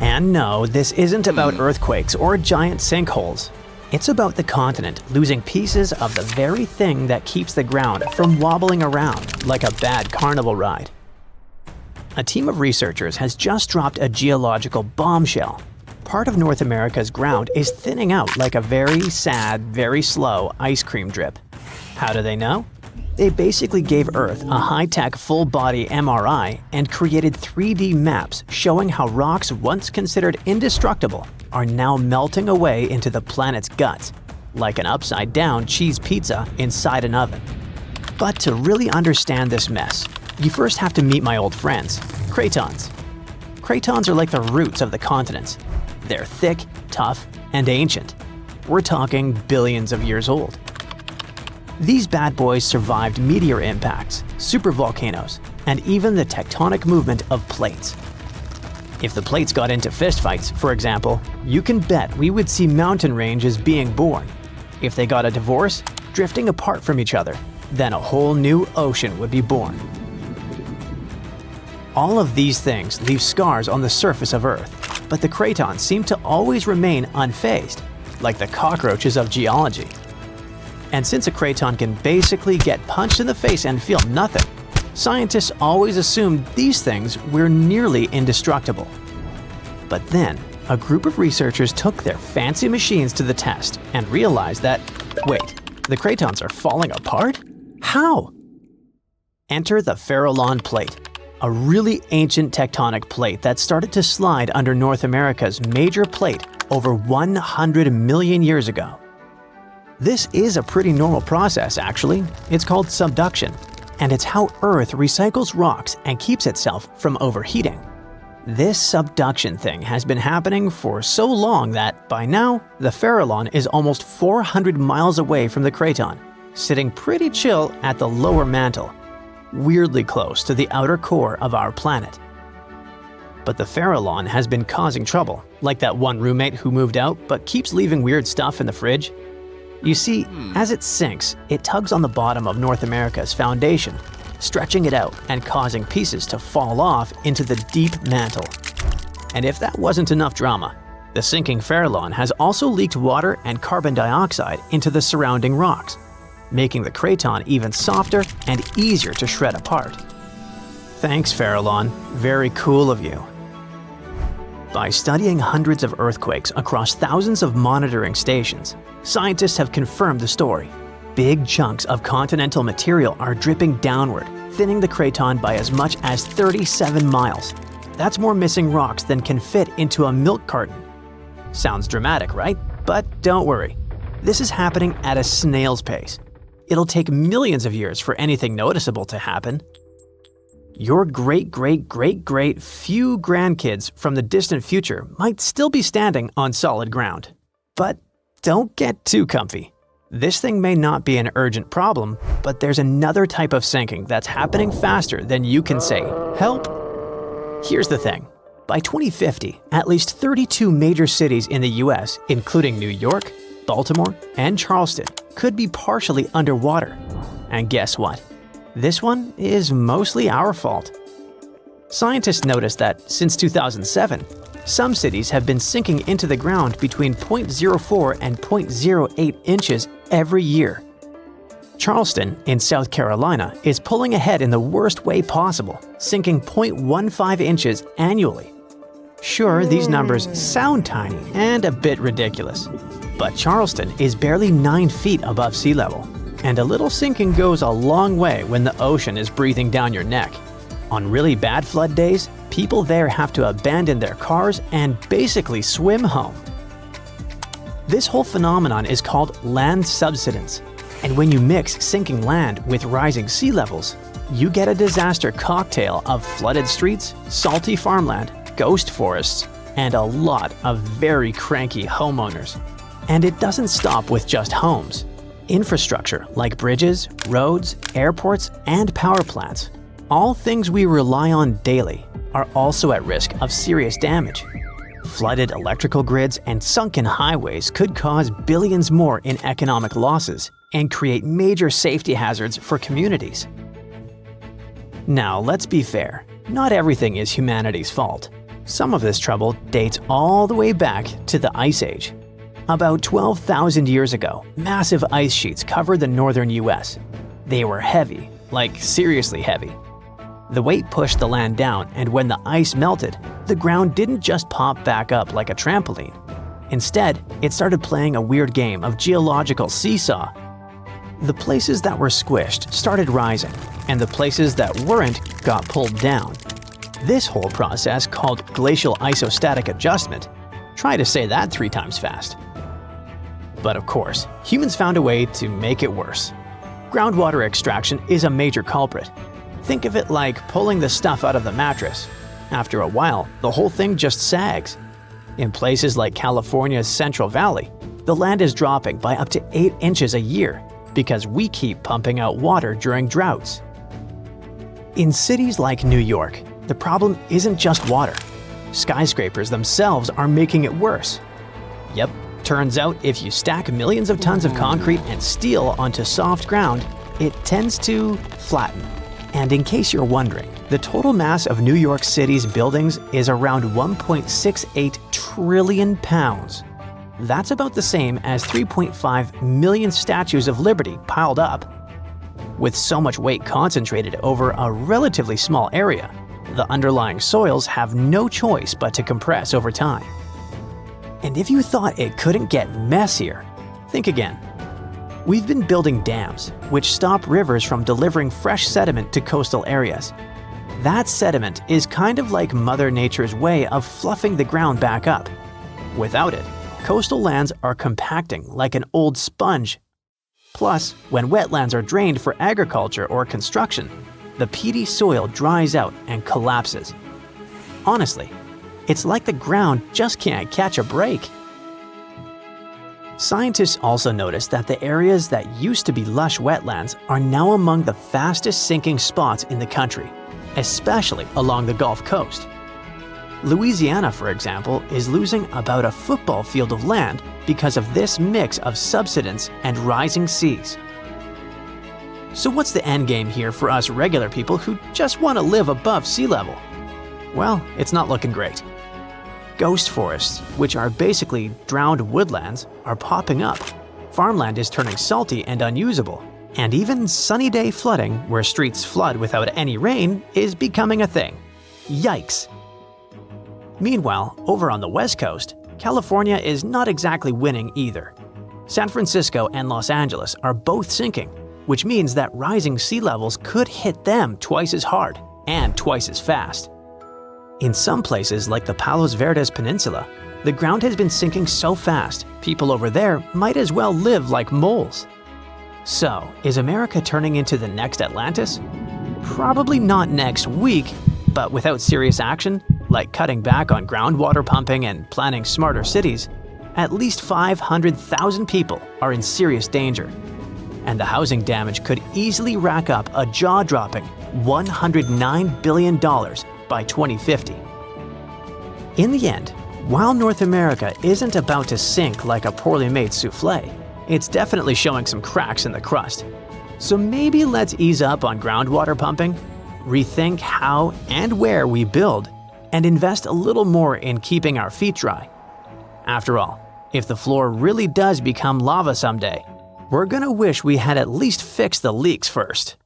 And no, this isn't about earthquakes or giant sinkholes. It's about the continent losing pieces of the very thing that keeps the ground from wobbling around like a bad carnival ride. A team of researchers has just dropped a geological bombshell. Part of North America's ground is thinning out like a very sad, very slow ice cream drip. How do they know? They basically gave Earth a high-tech full-body MRI and created 3D maps showing how rocks once considered indestructible are now melting away into the planet's guts, like an upside-down cheese pizza inside an oven. But to really understand this mess, you first have to meet my old friends, cratons. Cratons are like the roots of the continents. They're thick, tough, and ancient. We're talking billions of years old. These bad boys survived meteor impacts, supervolcanoes, and even the tectonic movement of plates. If the plates got into fistfights, for example, you can bet we would see mountain ranges being born. If they got a divorce, drifting apart from each other, then a whole new ocean would be born. All of these things leave scars on the surface of Earth, but the cratons seem to always remain unfazed, like the cockroaches of geology. And since a craton can basically get punched in the face and feel nothing, scientists always assumed these things were nearly indestructible. But then, a group of researchers took their fancy machines to the test and realized that, wait, the cratons are falling apart? How? Enter the Farallon Plate, a really ancient tectonic plate that started to slide under North America's major plate over 100 million years ago. This is a pretty normal process, actually. It's called subduction, and it's how Earth recycles rocks and keeps itself from overheating. This subduction thing has been happening for so long that, by now, the Farallon is almost 400 miles away from the craton, sitting pretty chill at the lower mantle, weirdly close to the outer core of our planet. But the Farallon has been causing trouble, like that one roommate who moved out but keeps leaving weird stuff in the fridge. You see, as it sinks, it tugs on the bottom of North America's foundation, stretching it out and causing pieces to fall off into the deep mantle. And if that wasn't enough drama, the sinking Farallon has also leaked water and carbon dioxide into the surrounding rocks, making the craton even softer and easier to shred apart. Thanks, Farallon. Very cool of you. By studying hundreds of earthquakes across thousands of monitoring stations, scientists have confirmed the story. Big chunks of continental material are dripping downward, thinning the craton by as much as 37 miles. That's more missing rocks than can fit into a milk carton. Sounds dramatic, right? But don't worry. This is happening at a snail's pace. It'll take millions of years for anything noticeable to happen. Your great-great-great-great few grandkids from the distant future might still be standing on solid ground. But don't get too comfy. This thing may not be an urgent problem, but there's another type of sinking that's happening faster than you can say, "Help." Here's the thing. By 2050, at least 32 major cities in the US, including New York, Baltimore, and Charleston, could be partially underwater. And guess what? This one is mostly our fault. Scientists noticed that since 2007, some cities have been sinking into the ground between 0.04 and 0.08 inches every year. Charleston, in South Carolina, is pulling ahead in the worst way possible, sinking 0.15 inches annually. Sure, these numbers sound tiny and a bit ridiculous, but Charleston is barely 9 feet above sea level, and a little sinking goes a long way when the ocean is breathing down your neck. On really bad flood days, People there have to abandon their cars and basically swim home. This whole phenomenon is called land subsidence, and when you mix sinking land with rising sea levels, you get a disaster cocktail of flooded streets, salty farmland, ghost forests, and a lot of very cranky homeowners. And it doesn't stop with just homes. Infrastructure like bridges, roads, airports, and power plants, all things we rely on daily, are also at risk of serious damage. Flooded electrical grids and sunken highways could cause billions more in economic losses and create major safety hazards for communities. Now, let's be fair. Not everything is humanity's fault. Some of this trouble dates all the way back to the Ice Age. About 12,000 years ago, massive ice sheets covered the northern US. They were heavy, like seriously heavy. The weight pushed the land down, and when the ice melted, the ground didn't just pop back up like a trampoline. Instead, it started playing a weird game of geological seesaw. The places that were squished started rising, and the places that weren't got pulled down. This whole process, called glacial isostatic adjustment, try to say that 3 times fast. But of course, humans found a way to make it worse. Groundwater extraction is a major culprit. Think of it like pulling the stuff out of the mattress. After a while, the whole thing just sags. In places like California's Central Valley, the land is dropping by up to 8 inches a year because we keep pumping out water during droughts. In cities like New York, the problem isn't just water. Skyscrapers themselves are making it worse. Yep, turns out if you stack millions of tons of concrete and steel onto soft ground, it tends to flatten. And in case you're wondering, the total mass of New York City's buildings is around 1.68 trillion pounds. That's about the same as 3.5 million statues of liberty piled up. With so much weight concentrated over a relatively small area, the underlying soils have no choice but to compress over time. And if you thought it couldn't get messier, think again. We've been building dams, which stop rivers from delivering fresh sediment to coastal areas. That sediment is kind of like Mother Nature's way of fluffing the ground back up. Without it, coastal lands are compacting like an old sponge. Plus, when wetlands are drained for agriculture or construction, the peaty soil dries out and collapses. Honestly, it's like the ground just can't catch a break. Scientists also noticed that the areas that used to be lush wetlands are now among the fastest sinking spots in the country, especially along the Gulf Coast. Louisiana, for example, is losing about a football field of land because of this mix of subsidence and rising seas. So what's the endgame here for us regular people who just want to live above sea level? Well, it's not looking great. Ghost forests, which are basically drowned woodlands, are popping up. Farmland is turning salty and unusable. And even sunny day flooding, where streets flood without any rain, is becoming a thing. Yikes! Meanwhile, over on the West Coast, California is not exactly winning either. San Francisco and Los Angeles are both sinking, which means that rising sea levels could hit them twice as hard and twice as fast. In some places like the Palos Verdes Peninsula, the ground has been sinking so fast, people over there might as well live like moles. So, is America turning into the next Atlantis? Probably not next week, but without serious action, like cutting back on groundwater pumping and planning smarter cities, at least 500,000 people are in serious danger. And the housing damage could easily rack up a jaw-dropping $109 billion by 2050. In the end, while North America isn't about to sink like a poorly made souffle, it's definitely showing some cracks in the crust. So maybe let's ease up on groundwater pumping, rethink how and where we build, and invest a little more in keeping our feet dry. After all, if the floor really does become lava someday, we're gonna wish we had at least fixed the leaks first.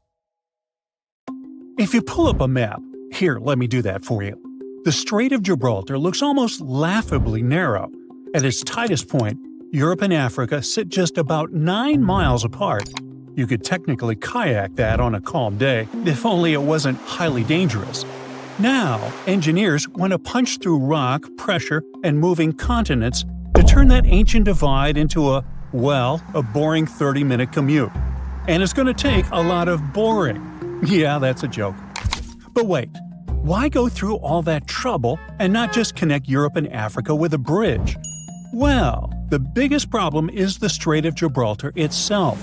If you pull up a map, here, let me do that for you. The Strait of Gibraltar looks almost laughably narrow. At its tightest point, Europe and Africa sit just about 9 miles apart. You could technically kayak that on a calm day, if only it wasn't highly dangerous. Now, engineers want to punch through rock, pressure, and moving continents to turn that ancient divide into a boring 30-minute commute. And it's going to take a lot of boring. Yeah, that's a joke. But wait, why go through all that trouble and not just connect Europe and Africa with a bridge? Well, the biggest problem is the Strait of Gibraltar itself.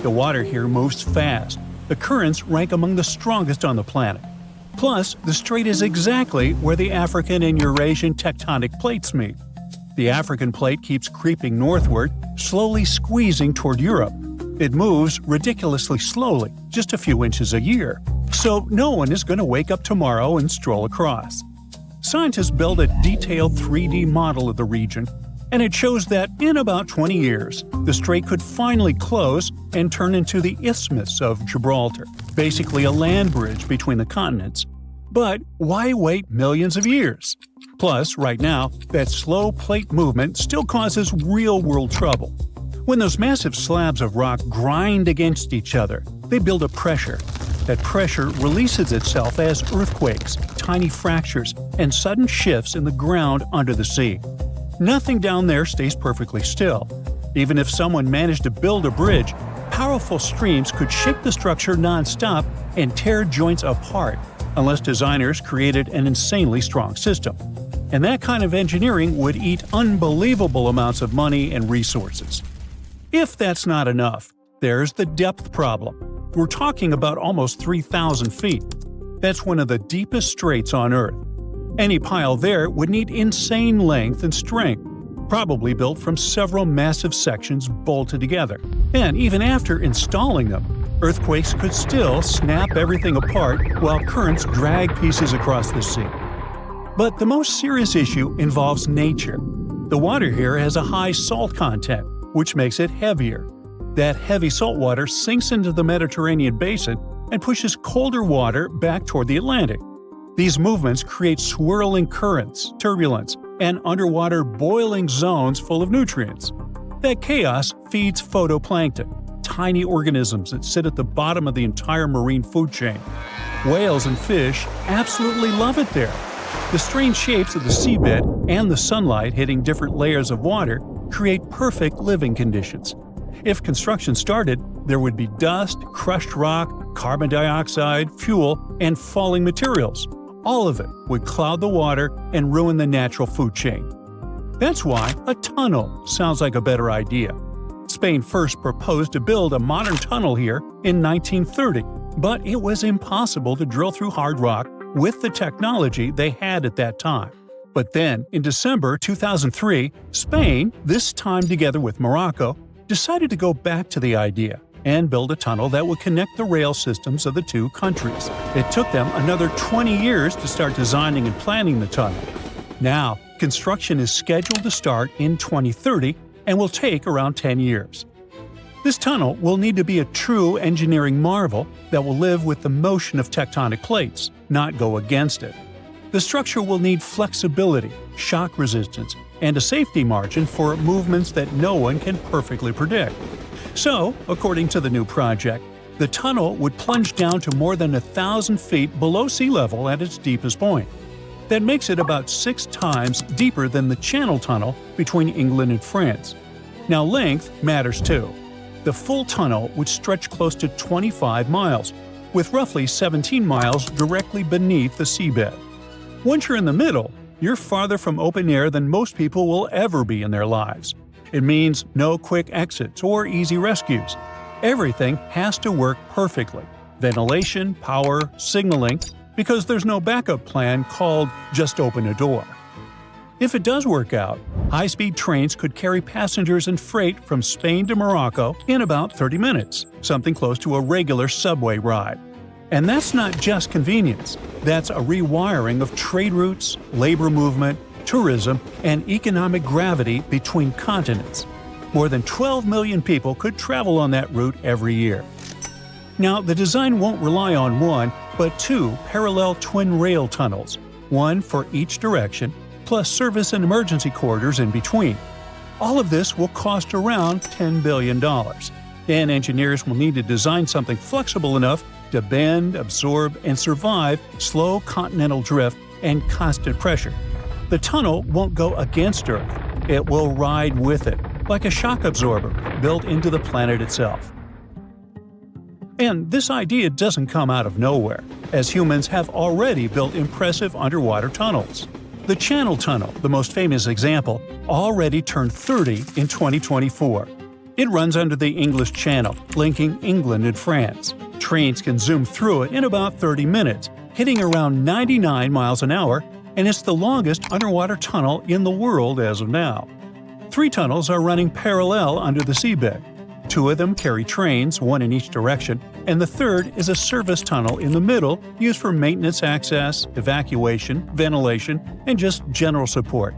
The water here moves fast. The currents rank among the strongest on the planet. Plus, the strait is exactly where the African and Eurasian tectonic plates meet. The African plate keeps creeping northward, slowly squeezing toward Europe. It moves ridiculously slowly, just a few inches a year. So no one is going to wake up tomorrow and stroll across. Scientists built a detailed 3D model of the region, and it shows that in about 20 years, the strait could finally close and turn into the Isthmus of Gibraltar, basically a land bridge between the continents. But why wait millions of years? Plus, right now, that slow plate movement still causes real-world trouble. When those massive slabs of rock grind against each other, they build a pressure. That pressure releases itself as earthquakes, tiny fractures, and sudden shifts in the ground under the sea. Nothing down there stays perfectly still. Even if someone managed to build a bridge, powerful streams could shake the structure non-stop and tear joints apart, unless designers created an insanely strong system. And that kind of engineering would eat unbelievable amounts of money and resources. If that's not enough, there's the depth problem. We're talking about almost 3,000 feet. That's one of the deepest straits on Earth. Any pile there would need insane length and strength, probably built from several massive sections bolted together. And even after installing them, earthquakes could still snap everything apart while currents drag pieces across the sea. But the most serious issue involves nature. The water here has a high salt content, which makes it heavier. That heavy salt water sinks into the Mediterranean basin and pushes colder water back toward the Atlantic. These movements create swirling currents, turbulence, and underwater boiling zones full of nutrients. That chaos feeds phytoplankton, tiny organisms that sit at the bottom of the entire marine food chain. Whales and fish absolutely love it there. The strange shapes of the seabed and the sunlight hitting different layers of water create perfect living conditions. If construction started, there would be dust, crushed rock, carbon dioxide, fuel, and falling materials. All of it would cloud the water and ruin the natural food chain. That's why a tunnel sounds like a better idea. Spain first proposed to build a modern tunnel here in 1930, but it was impossible to drill through hard rock with the technology they had at that time. But then, in December 2003, Spain, this time together with Morocco, decided to go back to the idea and build a tunnel that would connect the rail systems of the two countries. It took them another 20 years to start designing and planning the tunnel. Now, construction is scheduled to start in 2030 and will take around 10 years. This tunnel will need to be a true engineering marvel that will live with the motion of tectonic plates, not go against it. The structure will need flexibility, shock resistance, and a safety margin for movements that no one can perfectly predict. So, according to the new project, the tunnel would plunge down to more than 1,000 feet below sea level at its deepest point. That makes it about 6 times deeper than the Channel Tunnel between England and France. Now, length matters too. The full tunnel would stretch close to 25 miles, with roughly 17 miles directly beneath the seabed. Once you're in the middle, you're farther from open air than most people will ever be in their lives. It means no quick exits or easy rescues. Everything has to work perfectly. Ventilation, power, signaling, because there's no backup plan called just open a door. If it does work out, high-speed trains could carry passengers and freight from Spain to Morocco in about 30 minutes, something close to a regular subway ride. And that's not just convenience. That's a rewiring of trade routes, labor movement, tourism, and economic gravity between continents. More than 12 million people could travel on that route every year. Now, the design won't rely on one, but 2 parallel twin rail tunnels, one for each direction, plus service and emergency corridors in between. All of this will cost around $10 billion. and engineers will need to design something flexible enough to bend, absorb, and survive slow continental drift and constant pressure. The tunnel won't go against Earth. It will ride with it, like a shock absorber built into the planet itself. And this idea doesn't come out of nowhere, as humans have already built impressive underwater tunnels. The Channel Tunnel, the most famous example, already turned 30 in 2024. It runs under the English Channel, linking England and France. Trains can zoom through it in about 30 minutes, hitting around 99 miles an hour, and it's the longest underwater tunnel in the world as of now. 3 tunnels are running parallel under the seabed. 2 of them carry trains, 1 in each direction, and the third is a service tunnel in the middle used for maintenance access, evacuation, ventilation, and just general support.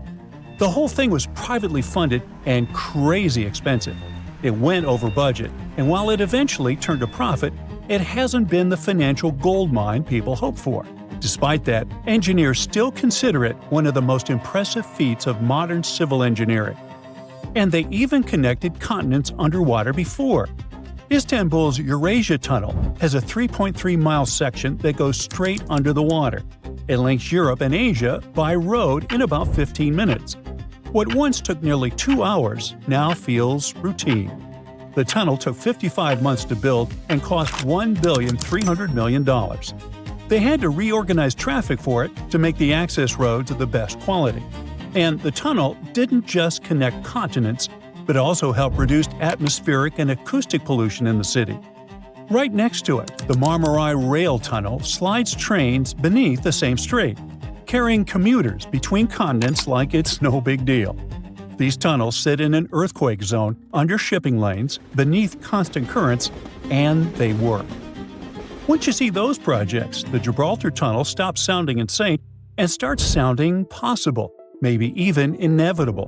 The whole thing was privately funded and crazy expensive. It went over budget, and while it eventually turned a profit, it hasn't been the financial goldmine people hoped for. Despite that, engineers still consider it one of the most impressive feats of modern civil engineering. And they even connected continents underwater before. Istanbul's Eurasia Tunnel has a 3.3-mile section that goes straight under the water. It links Europe and Asia by road in about 15 minutes. What once took nearly 2 hours now feels routine. The tunnel took 55 months to build and cost $1.3 billion. They had to reorganize traffic for it to make the access roads of the best quality. And the tunnel didn't just connect continents, but also helped reduce atmospheric and acoustic pollution in the city. Right next to it, the Marmaray Rail Tunnel slides trains beneath the same strait, carrying commuters between continents like it's no big deal. These tunnels sit in an earthquake zone under shipping lanes, beneath constant currents, and they work. Once you see those projects, the Gibraltar Tunnel stops sounding insane and starts sounding possible, maybe even inevitable.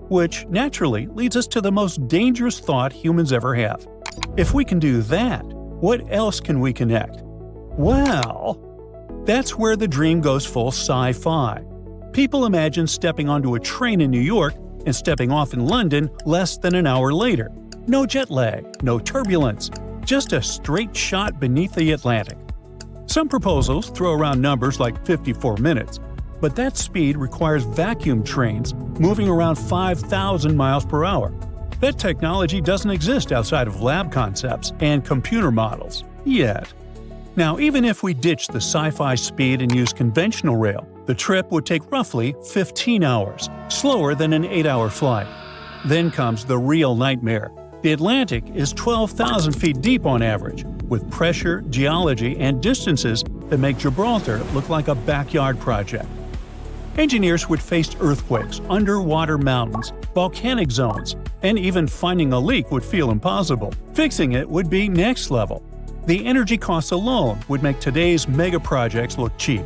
Which naturally leads us to the most dangerous thought humans ever have. If we can do that, what else can we connect? Well, that's where the dream goes full sci-fi. People imagine stepping onto a train in New York and stepping off in London less than an hour later. No jet lag, no turbulence, just a straight shot beneath the Atlantic. Some proposals throw around numbers like 54 minutes, but that speed requires vacuum trains moving around 5,000 miles per hour. That technology doesn't exist outside of lab concepts and computer models, yet. Now, even if we ditch the sci-fi speed and use conventional rail, the trip would take roughly 15 hours, slower than an 8-hour flight. Then comes the real nightmare. The Atlantic is 12,000 feet deep on average, with pressure, geology, and distances that make Gibraltar look like a backyard project. Engineers would face earthquakes, underwater mountains, volcanic zones, and even finding a leak would feel impossible. Fixing it would be next level. The energy costs alone would make today's mega projects look cheap.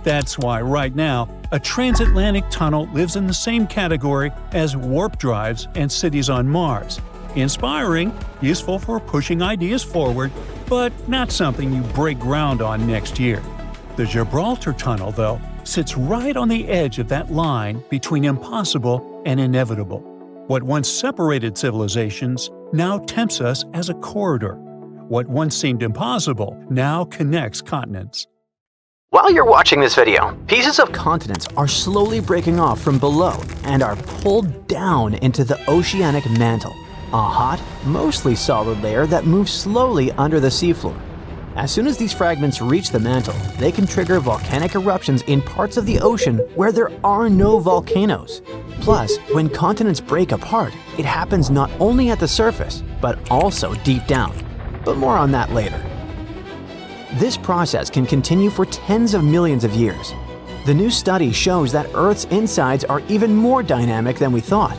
That's why right now, a transatlantic tunnel lives in the same category as warp drives and cities on Mars. Inspiring, useful for pushing ideas forward, but not something you break ground on next year. The Gibraltar Tunnel, though, sits right on the edge of that line between impossible and inevitable. What once separated civilizations now tempts us as a corridor. What once seemed impossible now connects continents. While you're watching this video, pieces of continents are slowly breaking off from below and are pulled down into the oceanic mantle, a hot, mostly solid layer that moves slowly under the seafloor. As soon as these fragments reach the mantle, they can trigger volcanic eruptions in parts of the ocean where there are no volcanoes. Plus, when continents break apart, it happens not only at the surface, but also deep down. But more on that later. This process can continue for tens of millions of years. The new study shows that Earth's insides are even more dynamic than we thought.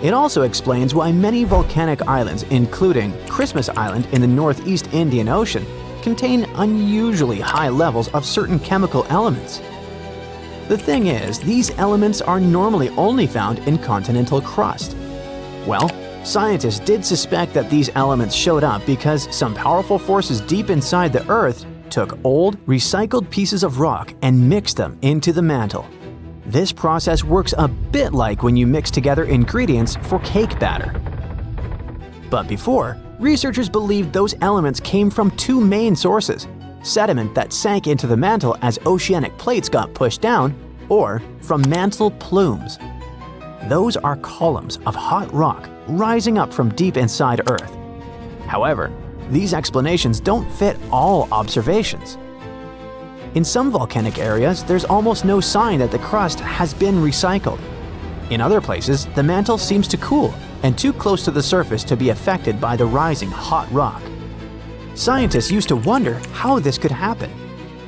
It also explains why many volcanic islands, including Christmas Island in the Northeast Indian Ocean, contain unusually high levels of certain chemical elements. The thing is, these elements are normally only found in continental crust. Well, scientists did suspect that these elements showed up because some powerful forces deep inside the Earth took old, recycled pieces of rock and mixed them into the mantle. This process works a bit like when you mix together ingredients for cake batter. But before, Researchers believed those elements came from two main sources: sediment that sank into the mantle as oceanic plates got pushed down, or from mantle plumes. Those are columns of hot rock rising up from deep inside Earth. However, these explanations don't fit all observations. In some volcanic areas, there's almost no sign that the crust has been recycled. In other places, the mantle seems to cool and too close to the surface to be affected by the rising hot rock. Scientists used to wonder how this could happen.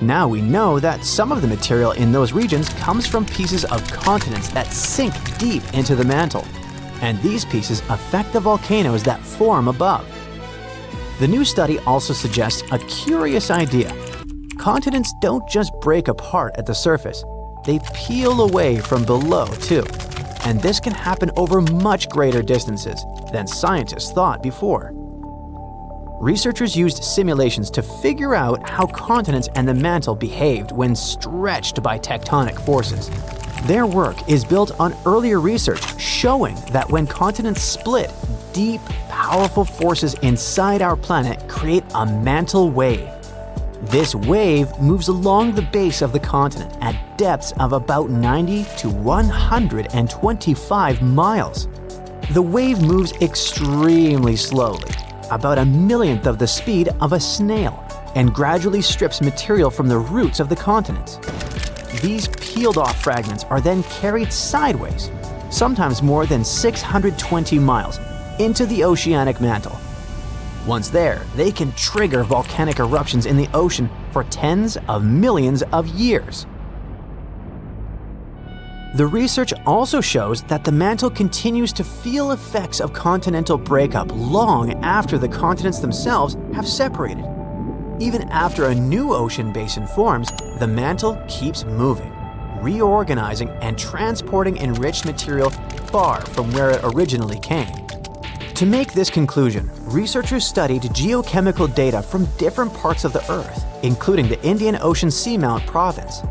Now we know that some of the material in those regions comes from pieces of continents that sink deep into the mantle, and these pieces affect the volcanoes that form above. The new study also suggests a curious idea. Continents don't just break apart at the surface, they peel away from below too. And this can happen over much greater distances than scientists thought before. Researchers used simulations to figure out how continents and the mantle behaved when stretched by tectonic forces. Their work is built on earlier research showing that when continents split, deep, powerful forces inside our planet create a mantle wave. This wave moves along the base of the continent at depths of about 90 to 125 miles. The wave moves extremely slowly, about a millionth of the speed of a snail, and gradually strips material from the roots of the continents. These peeled-off fragments are then carried sideways, sometimes more than 620 miles, into the oceanic mantle. Once there, they can trigger volcanic eruptions in the ocean for tens of millions of years. The research also shows that the mantle continues to feel effects of continental breakup long after the continents themselves have separated. Even after a new ocean basin forms, the mantle keeps moving, reorganizing and transporting enriched material far from where it originally came. To make this conclusion, researchers studied geochemical data from different parts of the Earth, including the Indian Ocean Seamount Province.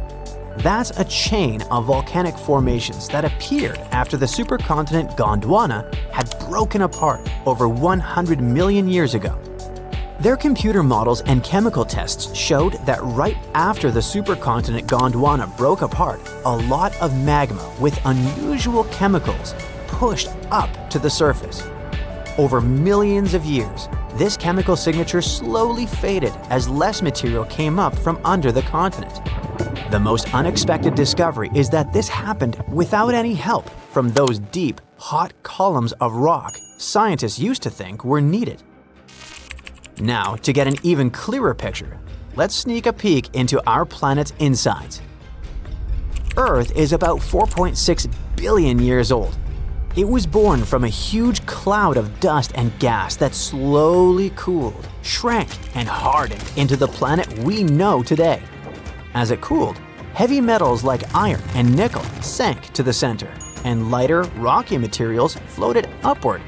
That's a chain of volcanic formations that appeared after the supercontinent Gondwana had broken apart over 100 million years ago. Their computer models and chemical tests showed that right after the supercontinent Gondwana broke apart, a lot of magma with unusual chemicals pushed up to the surface. Over millions of years, this chemical signature slowly faded as less material came up from under the continent. The most unexpected discovery is that this happened without any help from those deep, hot columns of rock scientists used to think were needed. Now, to get an even clearer picture, let's sneak a peek into our planet's insides. Earth is about 4.6 billion years old. It was born from a huge cloud of dust and gas that slowly cooled, shrank, and hardened into the planet we know today. As it cooled, heavy metals like iron and nickel sank to the center, and lighter, rocky materials floated upward.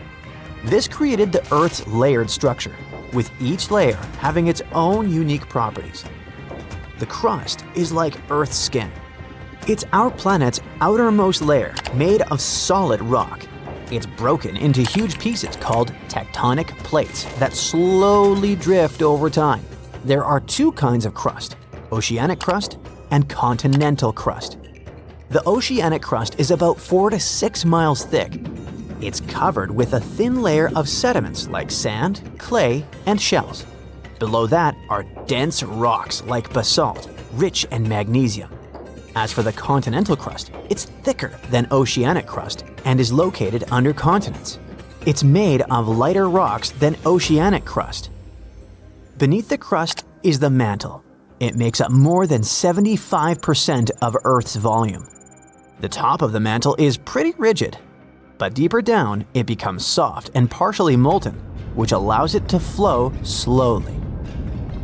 This created the Earth's layered structure, with each layer having its own unique properties. The crust is like Earth's skin. It's our planet's outermost layer made of solid rock. It's broken into huge pieces called tectonic plates that slowly drift over time. There are two kinds of crust: oceanic crust and continental crust. The oceanic crust is about 4 to 6 miles thick. It's covered with a thin layer of sediments like sand, clay, and shells. Below that are dense rocks like basalt, rich in magnesium. As for the continental crust, it's thicker than oceanic crust and is located under continents. It's made of lighter rocks than oceanic crust. Beneath the crust is the mantle. It makes up more than 75% of Earth's volume. The top of the mantle is pretty rigid, but deeper down it becomes soft and partially molten, which allows it to flow slowly.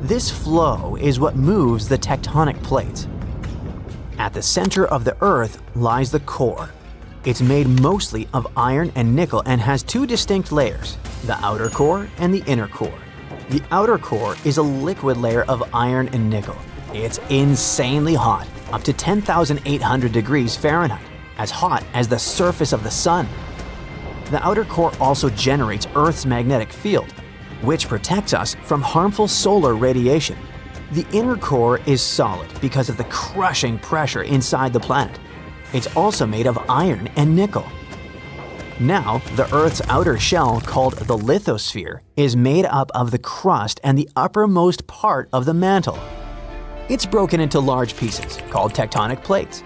This flow is what moves the tectonic plates. At the center of the Earth lies the core. It's made mostly of iron and nickel and has two distinct layers, the outer core and the inner core. The outer core is a liquid layer of iron and nickel. It's insanely hot, up to 10,800 degrees Fahrenheit, as hot as the surface of the sun. The outer core also generates Earth's magnetic field. which protects us from harmful solar radiation. The inner core is solid because of the crushing pressure inside the planet. It's also made of iron and nickel. Now, the Earth's outer shell, called the lithosphere, is made up of the crust and the uppermost part of the mantle. It's broken into large pieces, called tectonic plates.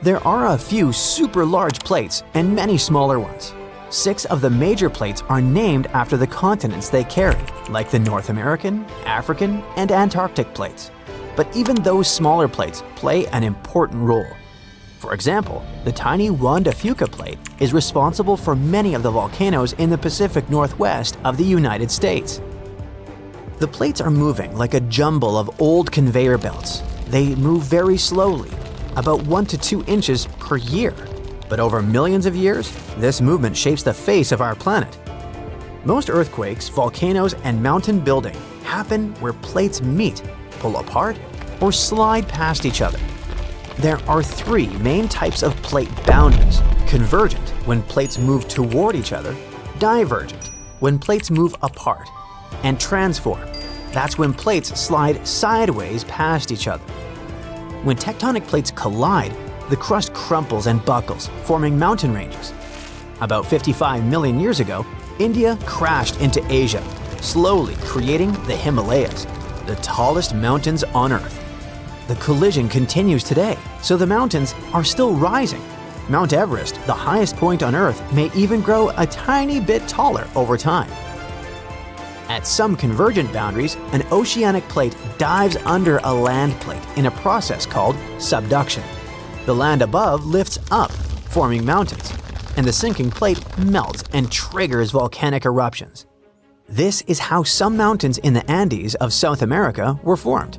There are a few super large plates and many smaller ones. 6 of the major plates are named after the continents they carry, like the North American, African, and Antarctic plates. But even those smaller plates play an important role. For example, the tiny Juan de Fuca plate is responsible for many of the volcanoes in the Pacific Northwest of the United States. The plates are moving like a jumble of old conveyor belts. They move very slowly, about 1 to 2 inches per year. But over millions of years, this movement shapes the face of our planet. Most earthquakes, volcanoes, and mountain building happen where plates meet, pull apart, or slide past each other. There are 3 main types of plate boundaries: convergent, when plates move toward each other; divergent, when plates move apart; and transform. That's when plates slide sideways past each other. When tectonic plates collide, the crust crumples and buckles, forming mountain ranges. About 55 million years ago, India crashed into Asia, slowly creating the Himalayas, the tallest mountains on Earth. The collision continues today, so the mountains are still rising. Mount Everest, the highest point on Earth, may even grow a tiny bit taller over time. At some convergent boundaries, an oceanic plate dives under a land plate in a process called subduction. The land above lifts up, forming mountains, and the sinking plate melts and triggers volcanic eruptions. This is how some mountains in the Andes of South America were formed.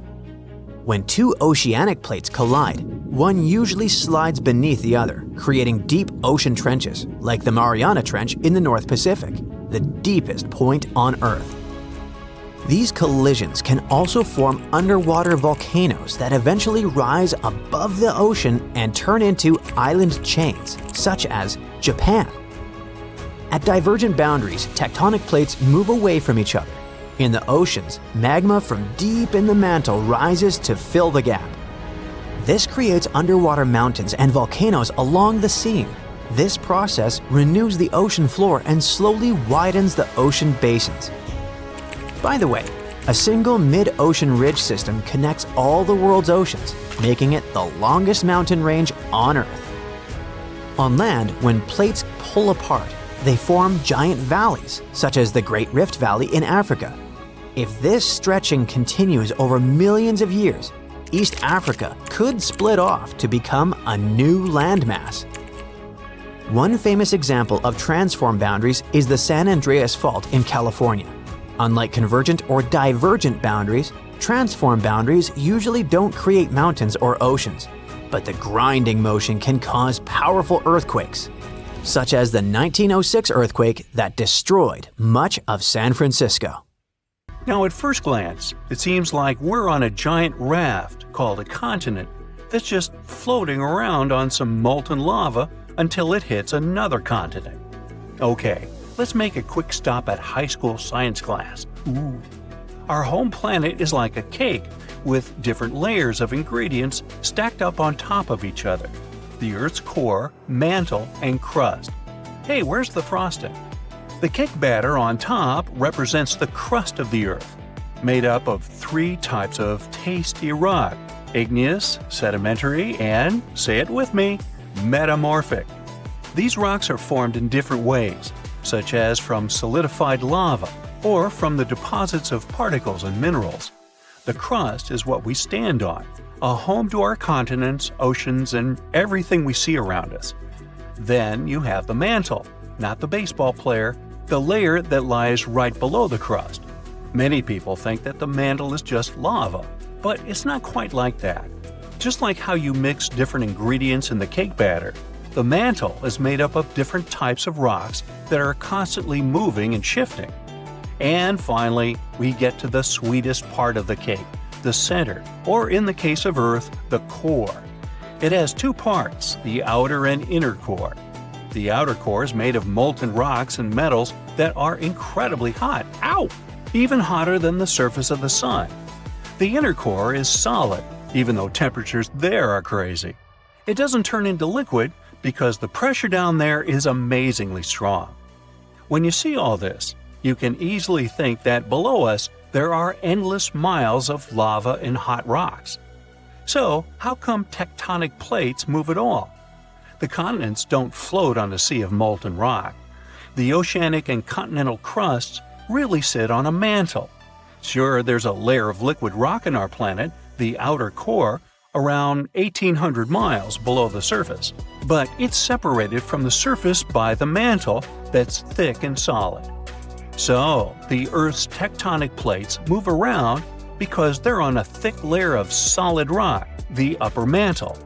When 2 oceanic plates collide, one usually slides beneath the other, creating deep ocean trenches, like the Mariana Trench in the North Pacific, the deepest point on Earth. These collisions can also form underwater volcanoes that eventually rise above the ocean and turn into island chains, such as Japan. At divergent boundaries, tectonic plates move away from each other. In the oceans, magma from deep in the mantle rises to fill the gap. This creates underwater mountains and volcanoes along the seam. This process renews the ocean floor and slowly widens the ocean basins. By the way, a single mid-ocean ridge system connects all the world's oceans, making it the longest mountain range on Earth. On land, when plates pull apart, they form giant valleys, such as the Great Rift Valley in Africa. If this stretching continues over millions of years, East Africa could split off to become a new landmass. One famous example of transform boundaries is the San Andreas Fault in California. Unlike convergent or divergent boundaries, transform boundaries usually don't create mountains or oceans, but the grinding motion can cause powerful earthquakes, such as the 1906 earthquake that destroyed much of San Francisco. Now, at first glance, it seems like we're on a giant raft called a continent that's just floating around on some molten lava until it hits another continent. Okay, let's make a quick stop at high school science class. Our home planet is like a cake with different layers of ingredients stacked up on top of each other. The Earth's core, mantle, and crust. Hey, where's the frosting? The cake batter on top represents the crust of the Earth, made up of 3 types of tasty rock: igneous, sedimentary, and, say it with me, metamorphic. These rocks are formed in different ways, such as from solidified lava or from the deposits of particles and minerals. The crust is what we stand on, a home to our continents, oceans, and everything we see around us. Then you have the mantle, not the baseball player, the layer that lies right below the crust. Many people think that the mantle is just lava, but it's not quite like that. Just like how you mix different ingredients in the cake batter, the mantle is made up of different types of rocks that are constantly moving and shifting. And finally, we get to the sweetest part of the cake, the center, or in the case of Earth, the core. It has 2 parts, the outer and inner core. The outer core is made of molten rocks and metals that are incredibly hot. Ow! even hotter than the surface of the sun. The inner core is solid, even though temperatures there are crazy. It doesn't turn into liquid because the pressure down there is amazingly strong. When you see all this, you can easily think that below us there are endless miles of lava and hot rocks. So, how come tectonic plates move at all? The continents don't float on a sea of molten rock. The oceanic and continental crusts really sit on a mantle. Sure, there's a layer of liquid rock in our planet, the outer core, around 1,800 miles below the surface, but it's separated from the surface by the mantle that's thick and solid. So, the Earth's tectonic plates move around because they're on a thick layer of solid rock, the upper mantle.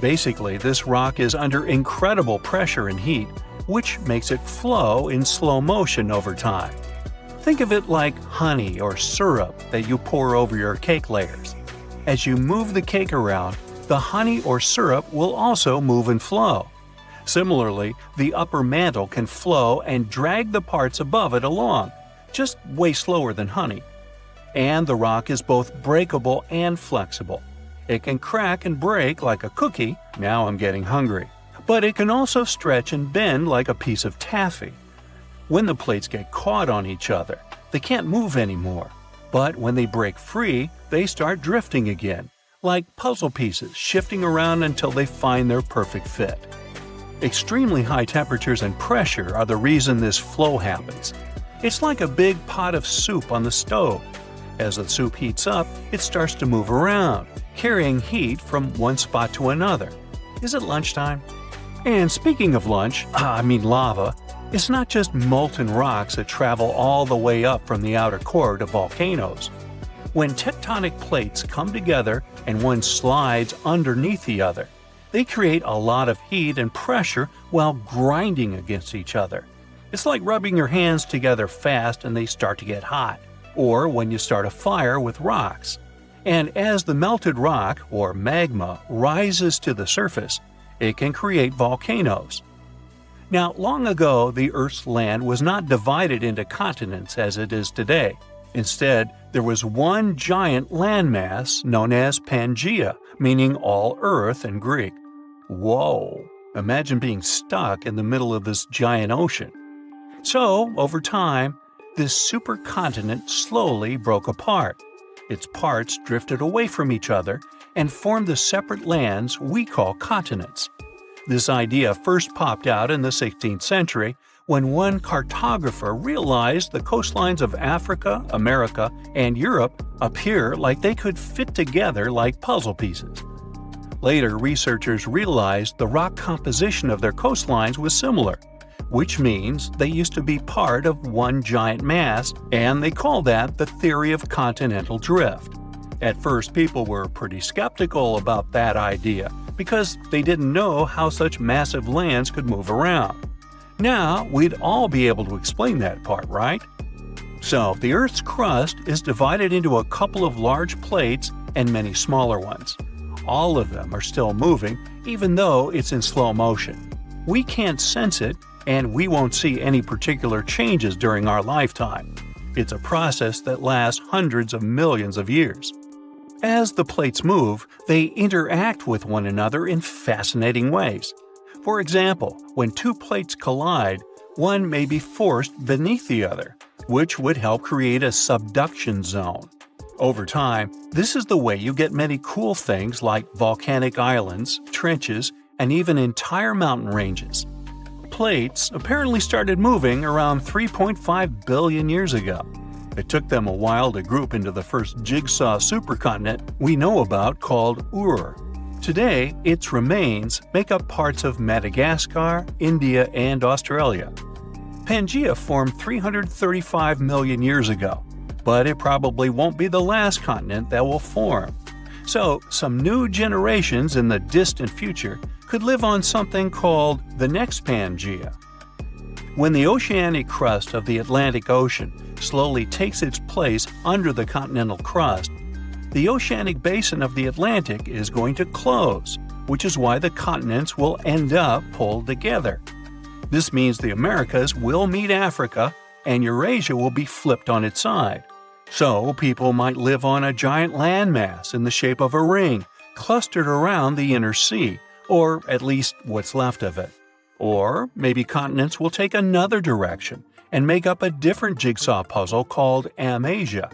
Basically, this rock is under incredible pressure and heat, which makes it flow in slow motion over time. Think of it like honey or syrup that you pour over your cake layers. As you move the cake around, the honey or syrup will also move and flow. Similarly, the upper mantle can flow and drag the parts above it along, just way slower than honey. And the rock is both breakable and flexible. It can crack and break like a cookie, now I'm getting hungry, but it can also stretch and bend like a piece of taffy. When the plates get caught on each other, they can't move anymore. But when they break free, they start drifting again, like puzzle pieces shifting around until they find their perfect fit. Extremely high temperatures and pressure are the reason this flow happens. It's like a big pot of soup on the stove. As the soup heats up, it starts to move around, carrying heat from one spot to another. Is it lunchtime? And speaking of lava, it's not just molten rocks that travel all the way up from the outer core to volcanoes. When tectonic plates come together and one slides underneath the other, they create a lot of heat and pressure while grinding against each other. It's like rubbing your hands together fast and they start to get hot, or when you start a fire with rocks. And as the melted rock, or magma, rises to the surface, it can create volcanoes. Now, long ago, the Earth's land was not divided into continents as it is today. Instead, there was one giant landmass known as Pangaea, meaning all Earth in Greek. Whoa! Imagine being stuck in the middle of this giant ocean. So, over time, this supercontinent slowly broke apart. Its parts drifted away from each other and formed the separate lands we call continents. This idea first popped out in the 16th century when one cartographer realized the coastlines of Africa, America, and Europe appear like they could fit together like puzzle pieces. Later, researchers realized the rock composition of their coastlines was similar, which means they used to be part of one giant mass, and they call that the theory of continental drift. At first, people were pretty skeptical about that idea because they didn't know how such massive lands could move around. Now, we'd all be able to explain that part, right? So, the Earth's crust is divided into a couple of large plates and many smaller ones. All of them are still moving, even though it's in slow motion. We can't sense it, and we won't see any particular changes during our lifetime. It's a process that lasts hundreds of millions of years. As the plates move, they interact with one another in fascinating ways. For example, when two plates collide, one may be forced beneath the other, which would help create a subduction zone. Over time, this is the way you get many cool things like volcanic islands, trenches, and even entire mountain ranges. Plates apparently started moving around 3.5 billion years ago. It took them a while to group into the first jigsaw supercontinent we know about called Ur. Today, its remains make up parts of Madagascar, India, and Australia. Pangaea formed 335 million years ago, but it probably won't be the last continent that will form. So, some new generations in the distant future could live on something called the next Pangaea. When the oceanic crust of the Atlantic Ocean slowly takes its place under the continental crust, the oceanic basin of the Atlantic is going to close, which is why the continents will end up pulled together. This means the Americas will meet Africa, and Eurasia will be flipped on its side. So people might live on a giant landmass in the shape of a ring, clustered around the inner sea, or at least what's left of it. Or maybe continents will take another direction and make up a different jigsaw puzzle called Amasia.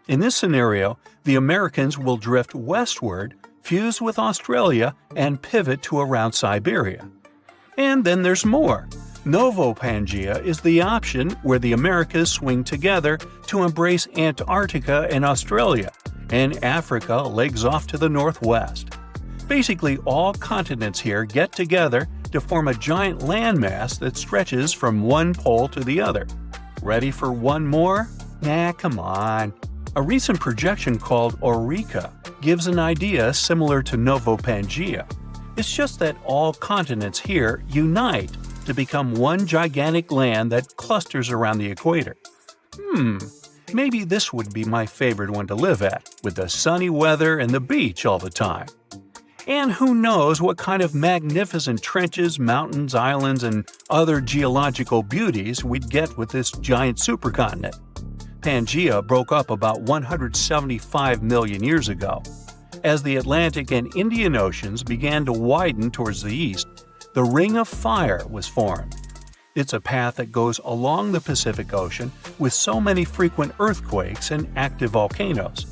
In this scenario, the Americans will drift westward, fuse with Australia, and pivot to around Siberia. And then there's more. Novopangaea is the option where the Americas swing together to embrace Antarctica and Australia, and Africa legs off to the northwest. Basically, all continents here get together to form a giant landmass that stretches from one pole to the other. Ready for one more? Nah, come on. A recent projection called Eureka gives an idea similar to Novopangaea. It's just that all continents here unite to become one gigantic land that clusters around the equator. Maybe this would be my favorite one to live at, with the sunny weather and the beach all the time. And who knows what kind of magnificent trenches, mountains, islands, and other geological beauties we'd get with this giant supercontinent. Pangaea broke up about 175 million years ago. As the Atlantic and Indian Oceans began to widen towards the east, the Ring of Fire was formed. It's a path that goes along the Pacific Ocean with so many frequent earthquakes and active volcanoes.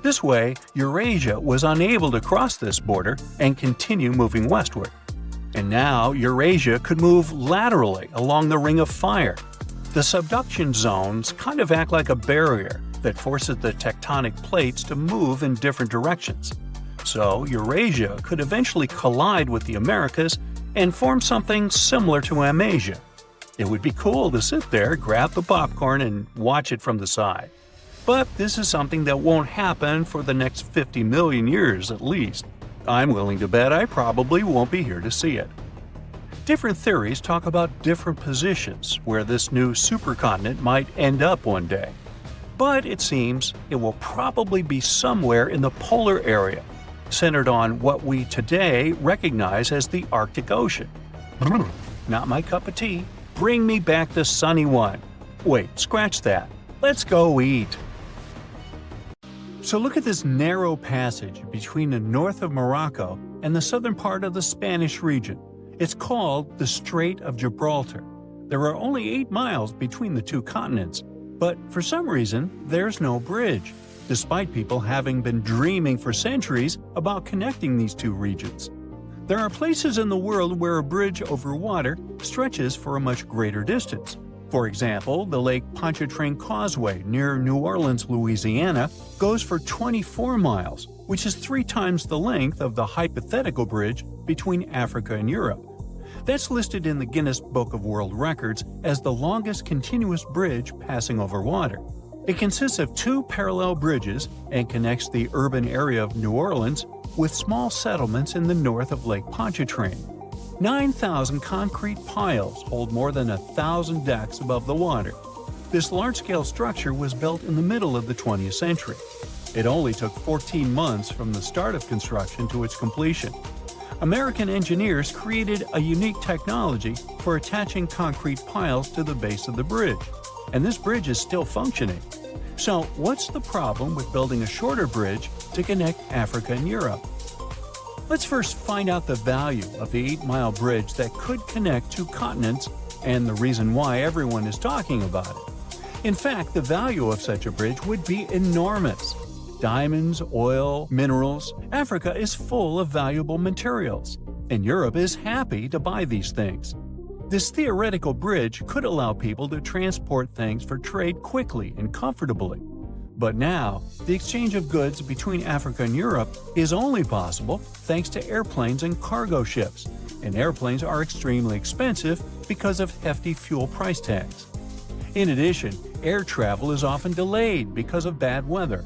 This way, Eurasia was unable to cross this border and continue moving westward. And now Eurasia could move laterally along the Ring of Fire. The subduction zones kind of act like a barrier that forces the tectonic plates to move in different directions. So Eurasia could eventually collide with the Americas and form something similar to Amasia. It would be cool to sit there, grab the popcorn, and watch it from the side. But this is something that won't happen for the next 50 million years at least. I'm willing to bet I probably won't be here to see it. Different theories talk about different positions where this new supercontinent might end up one day. But it seems it will probably be somewhere in the polar area, centered on what we today recognize as the Arctic Ocean. Not my cup of tea. Bring me back the sunny one. Wait, scratch that. Let's go eat. So look at this narrow passage between the north of Morocco and the southern part of the Spanish region. It's called the Strait of Gibraltar. There are only 8 miles between the two continents, but for some reason, there's no bridge, despite people having been dreaming for centuries about connecting these two regions. There are places in the world where a bridge over water stretches for a much greater distance. For example, the Lake Pontchartrain Causeway near New Orleans, Louisiana, goes for 24 miles, which is 3 times the length of the hypothetical bridge between Africa and Europe. That's listed in the Guinness Book of World Records as the longest continuous bridge passing over water. It consists of 2 parallel bridges and connects the urban area of New Orleans with small settlements in the north of Lake Pontchartrain. 9,000 concrete piles hold more than 1,000 decks above the water. This large-scale structure was built in the middle of the 20th century. It only took 14 months from the start of construction to its completion. American engineers created a unique technology for attaching concrete piles to the base of the bridge, and this bridge is still functioning. So, what's the problem with building a shorter bridge to connect Africa and Europe? Let's first find out the value of the 8-mile bridge that could connect 2 continents and the reason why everyone is talking about it. In fact, the value of such a bridge would be enormous. Diamonds, oil, minerals. Africa is full of valuable materials, and Europe is happy to buy these things. This theoretical bridge could allow people to transport things for trade quickly and comfortably. But now, the exchange of goods between Africa and Europe is only possible thanks to airplanes and cargo ships, and airplanes are extremely expensive because of hefty fuel price tags. In addition, air travel is often delayed because of bad weather.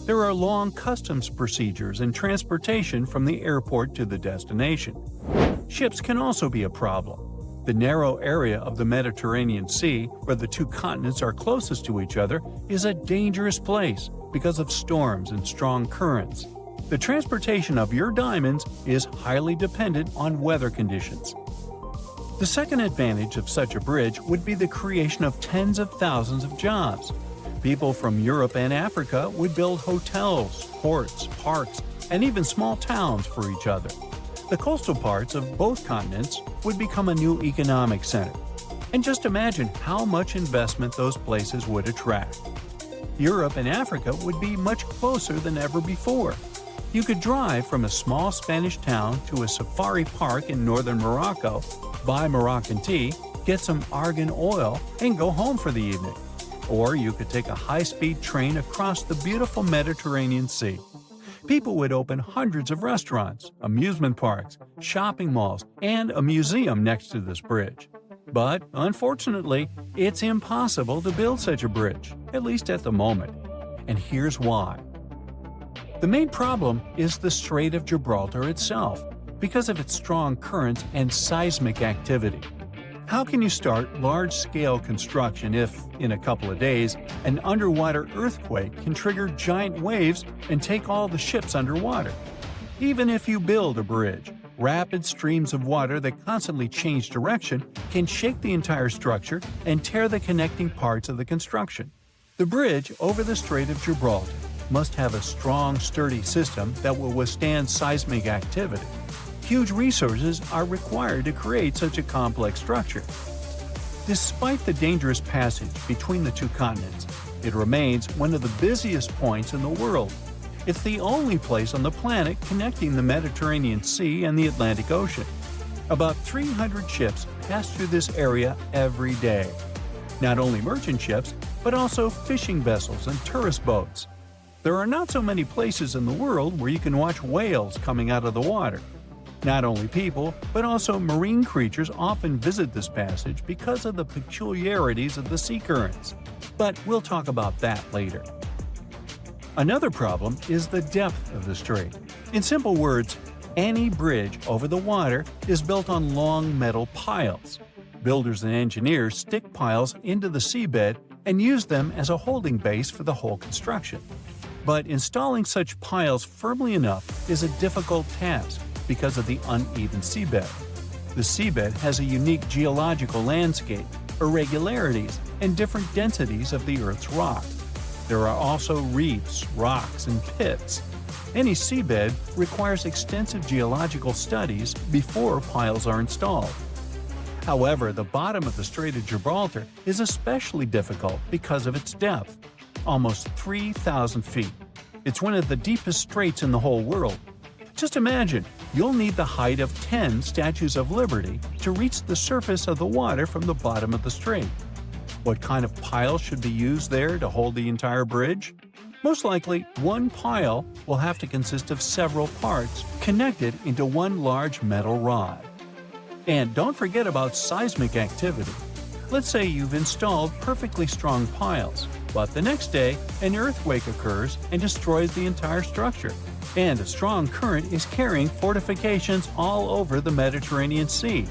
There are long customs procedures and transportation from the airport to the destination. Ships can also be a problem. The narrow area of the Mediterranean Sea, where the 2 continents are closest to each other, is a dangerous place because of storms and strong currents. The transportation of your diamonds is highly dependent on weather conditions. The second advantage of such a bridge would be the creation of tens of thousands of jobs. People from Europe and Africa would build hotels, ports, parks, and even small towns for each other. The coastal parts of both continents would become a new economic center. And just imagine how much investment those places would attract. Europe and Africa would be much closer than ever before. You could drive from a small Spanish town to a safari park in northern Morocco, buy Moroccan tea, get some argan oil, and go home for the evening. Or you could take a high-speed train across the beautiful Mediterranean Sea. People would open hundreds of restaurants, amusement parks, shopping malls, and a museum next to this bridge. But, unfortunately, it's impossible to build such a bridge, at least at the moment. And here's why. The main problem is the Strait of Gibraltar itself, because of its strong currents and seismic activity. How can you start large-scale construction if, in a couple of days, an underwater earthquake can trigger giant waves and take all the ships underwater? Even if you build a bridge, rapid streams of water that constantly change direction can shake the entire structure and tear the connecting parts of the construction. The bridge over the Strait of Gibraltar must have a strong, sturdy system that will withstand seismic activity. Huge resources are required to create such a complex structure. Despite the dangerous passage between the two continents, it remains one of the busiest points in the world. It's the only place on the planet connecting the Mediterranean Sea and the Atlantic Ocean. About 300 ships pass through this area every day. Not only merchant ships, but also fishing vessels and tourist boats. There are not so many places in the world where you can watch whales coming out of the water. Not only people, but also marine creatures often visit this passage because of the peculiarities of the sea currents. But we'll talk about that later. Another problem is the depth of the strait. In simple words, any bridge over the water is built on long metal piles. Builders and engineers stick piles into the seabed and use them as a holding base for the whole construction. But installing such piles firmly enough is a difficult task because of the uneven seabed. The seabed has a unique geological landscape, irregularities, and different densities of the Earth's rock. There are also reefs, rocks, and pits. Any seabed requires extensive geological studies before piles are installed. However, the bottom of the Strait of Gibraltar is especially difficult because of its depth, almost 3,000 feet. It's one of the deepest straits in the whole world. Just imagine, you'll need the height of 10 Statues of Liberty to reach the surface of the water from the bottom of the strait. What kind of pile should be used there to hold the entire bridge? Most likely, one pile will have to consist of several parts connected into one large metal rod. And don't forget about seismic activity. Let's say you've installed perfectly strong piles, but the next day an earthquake occurs and destroys the entire structure. And a strong current is carrying fortifications all over the Mediterranean Sea.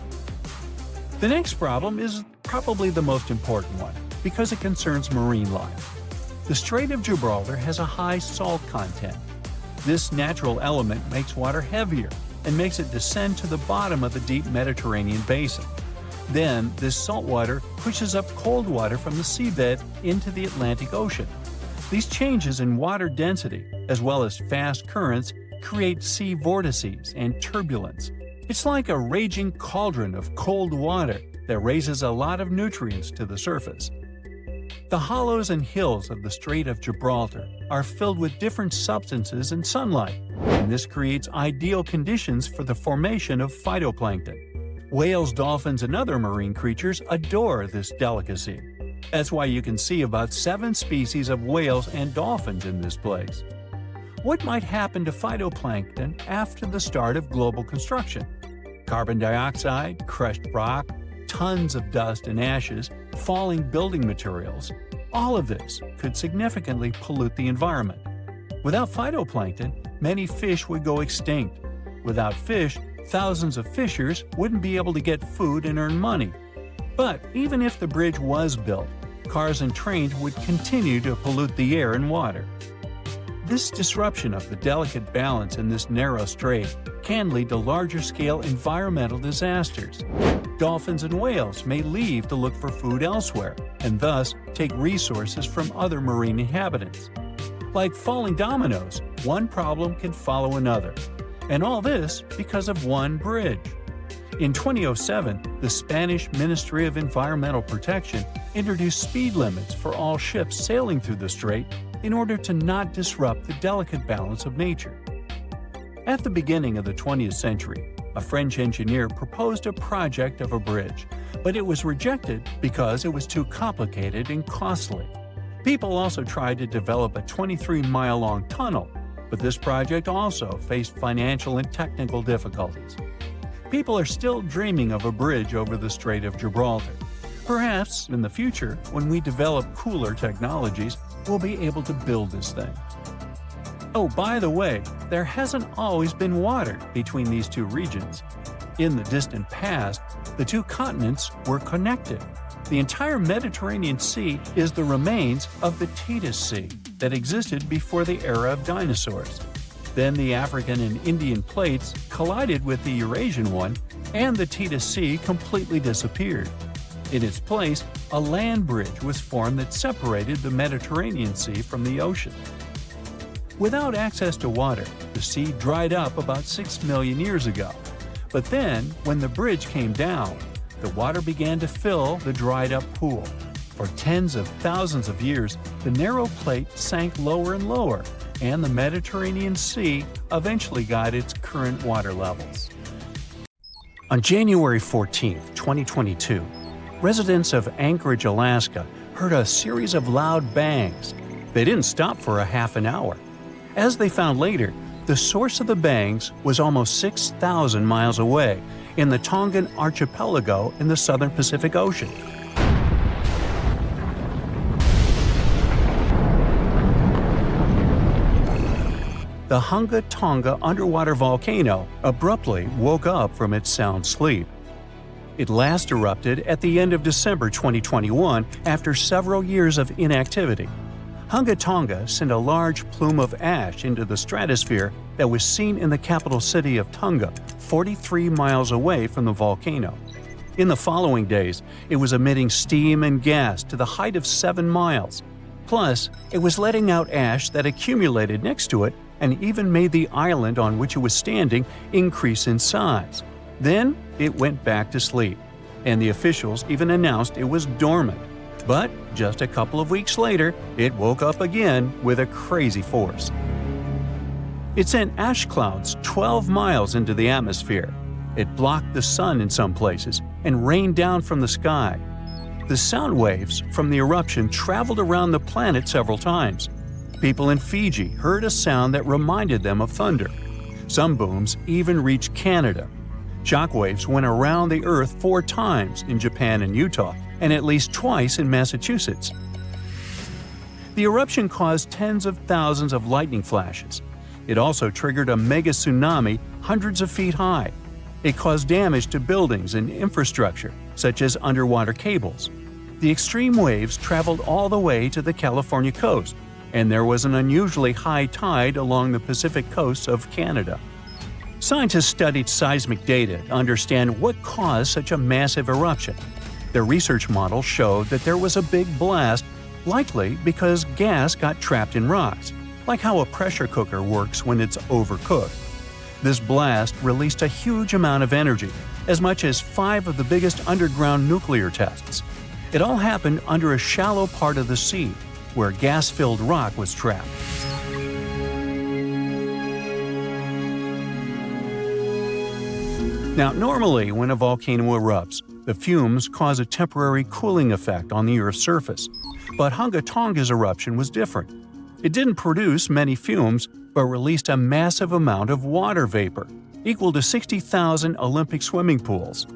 The next problem is probably the most important one, because it concerns marine life. The Strait of Gibraltar has a high salt content. This natural element makes water heavier and makes it descend to the bottom of the deep Mediterranean basin. Then, this salt water pushes up cold water from the seabed into the Atlantic Ocean. These changes in water density, as well as fast currents, create sea vortices and turbulence. It's like a raging cauldron of cold water that raises a lot of nutrients to the surface. The hollows and hills of the Strait of Gibraltar are filled with different substances and sunlight, and this creates ideal conditions for the formation of phytoplankton. Whales, dolphins, and other marine creatures adore this delicacy. That's why you can see about 7 species of whales and dolphins in this place. What might happen to phytoplankton after the start of global construction? Carbon dioxide, crushed rock, tons of dust and ashes, falling building materials, all of this could significantly pollute the environment. Without phytoplankton, many fish would go extinct. Without fish, thousands of fishers wouldn't be able to get food and earn money. But even if the bridge was built, cars and trains would continue to pollute the air and water. This disruption of the delicate balance in this narrow strait can lead to larger-scale environmental disasters. dolphins and whales may leave to look for food elsewhere, and thus take resources from other marine inhabitants. Like falling dominoes, one problem can follow another. And all this because of one bridge. In 2007, the Spanish Ministry of Environmental Protection introduced speed limits for all ships sailing through the strait in order to not disrupt the delicate balance of nature. At the beginning of the 20th century, a French engineer proposed a project of a bridge, but it was rejected because it was too complicated and costly. People also tried to develop a 23-mile-long tunnel, but this project also faced financial and technical difficulties. People are still dreaming of a bridge over the Strait of Gibraltar. Perhaps, in the future, when we develop cooler technologies, we'll be able to build this thing. Oh, by the way, there hasn't always been water between these two regions. In the distant past, the two continents were connected. The entire Mediterranean Sea is the remains of the Tethys Sea that existed before the era of dinosaurs. Then the African and Indian plates collided with the Eurasian one, and the Tethys Sea completely disappeared. In its place, a land bridge was formed that separated the Mediterranean Sea from the ocean. Without access to water, the sea dried up about 6 million years ago. But then, when the bridge came down, the water began to fill the dried-up pool. For tens of thousands of years, the narrow plate sank lower and lower, and the Mediterranean Sea eventually got its current water levels. On January 14, 2022, residents of Anchorage, Alaska, heard a series of loud bangs. They didn't stop for a half an hour. As they found later, the source of the bangs was almost 6,000 miles away, in the Tongan archipelago in the southern Pacific Ocean. The Hunga Tonga underwater volcano abruptly woke up from its sound sleep. It last erupted at the end of December 2021 after several years of inactivity. Hunga Tonga sent a large plume of ash into the stratosphere that was seen in the capital city of Tonga, 43 miles away from the volcano. In the following days, it was emitting steam and gas to the height of 7 miles. Plus, it was letting out ash that accumulated next to it and even made the island on which it was standing increase in size. Then, it went back to sleep, and the officials even announced it was dormant. But just a couple of weeks later, it woke up again with a crazy force. It sent ash clouds 12 miles into the atmosphere. It blocked the sun in some places and rained down from the sky. The sound waves from the eruption traveled around the planet several times. People in Fiji heard a sound that reminded them of thunder. Some booms even reached Canada. Shockwaves went around the Earth 4 times in Japan and Utah, and at least twice in Massachusetts. The eruption caused tens of thousands of lightning flashes. It also triggered a mega tsunami hundreds of feet high. It caused damage to buildings and infrastructure, such as underwater cables. The extreme waves traveled all the way to the California coast, and there was an unusually high tide along the Pacific coast of Canada. Scientists studied seismic data to understand what caused such a massive eruption. Their research model showed that there was a big blast, likely because gas got trapped in rocks, like how a pressure cooker works when it's overcooked. This blast released a huge amount of energy, as much as 5 of the biggest underground nuclear tests. It all happened under a shallow part of the sea, where gas-filled rock was trapped. Now, normally when a volcano erupts, the fumes cause a temporary cooling effect on the Earth's surface. But Hunga Tonga's eruption was different. It didn't produce many fumes, but released a massive amount of water vapor, equal to 60,000 Olympic swimming pools.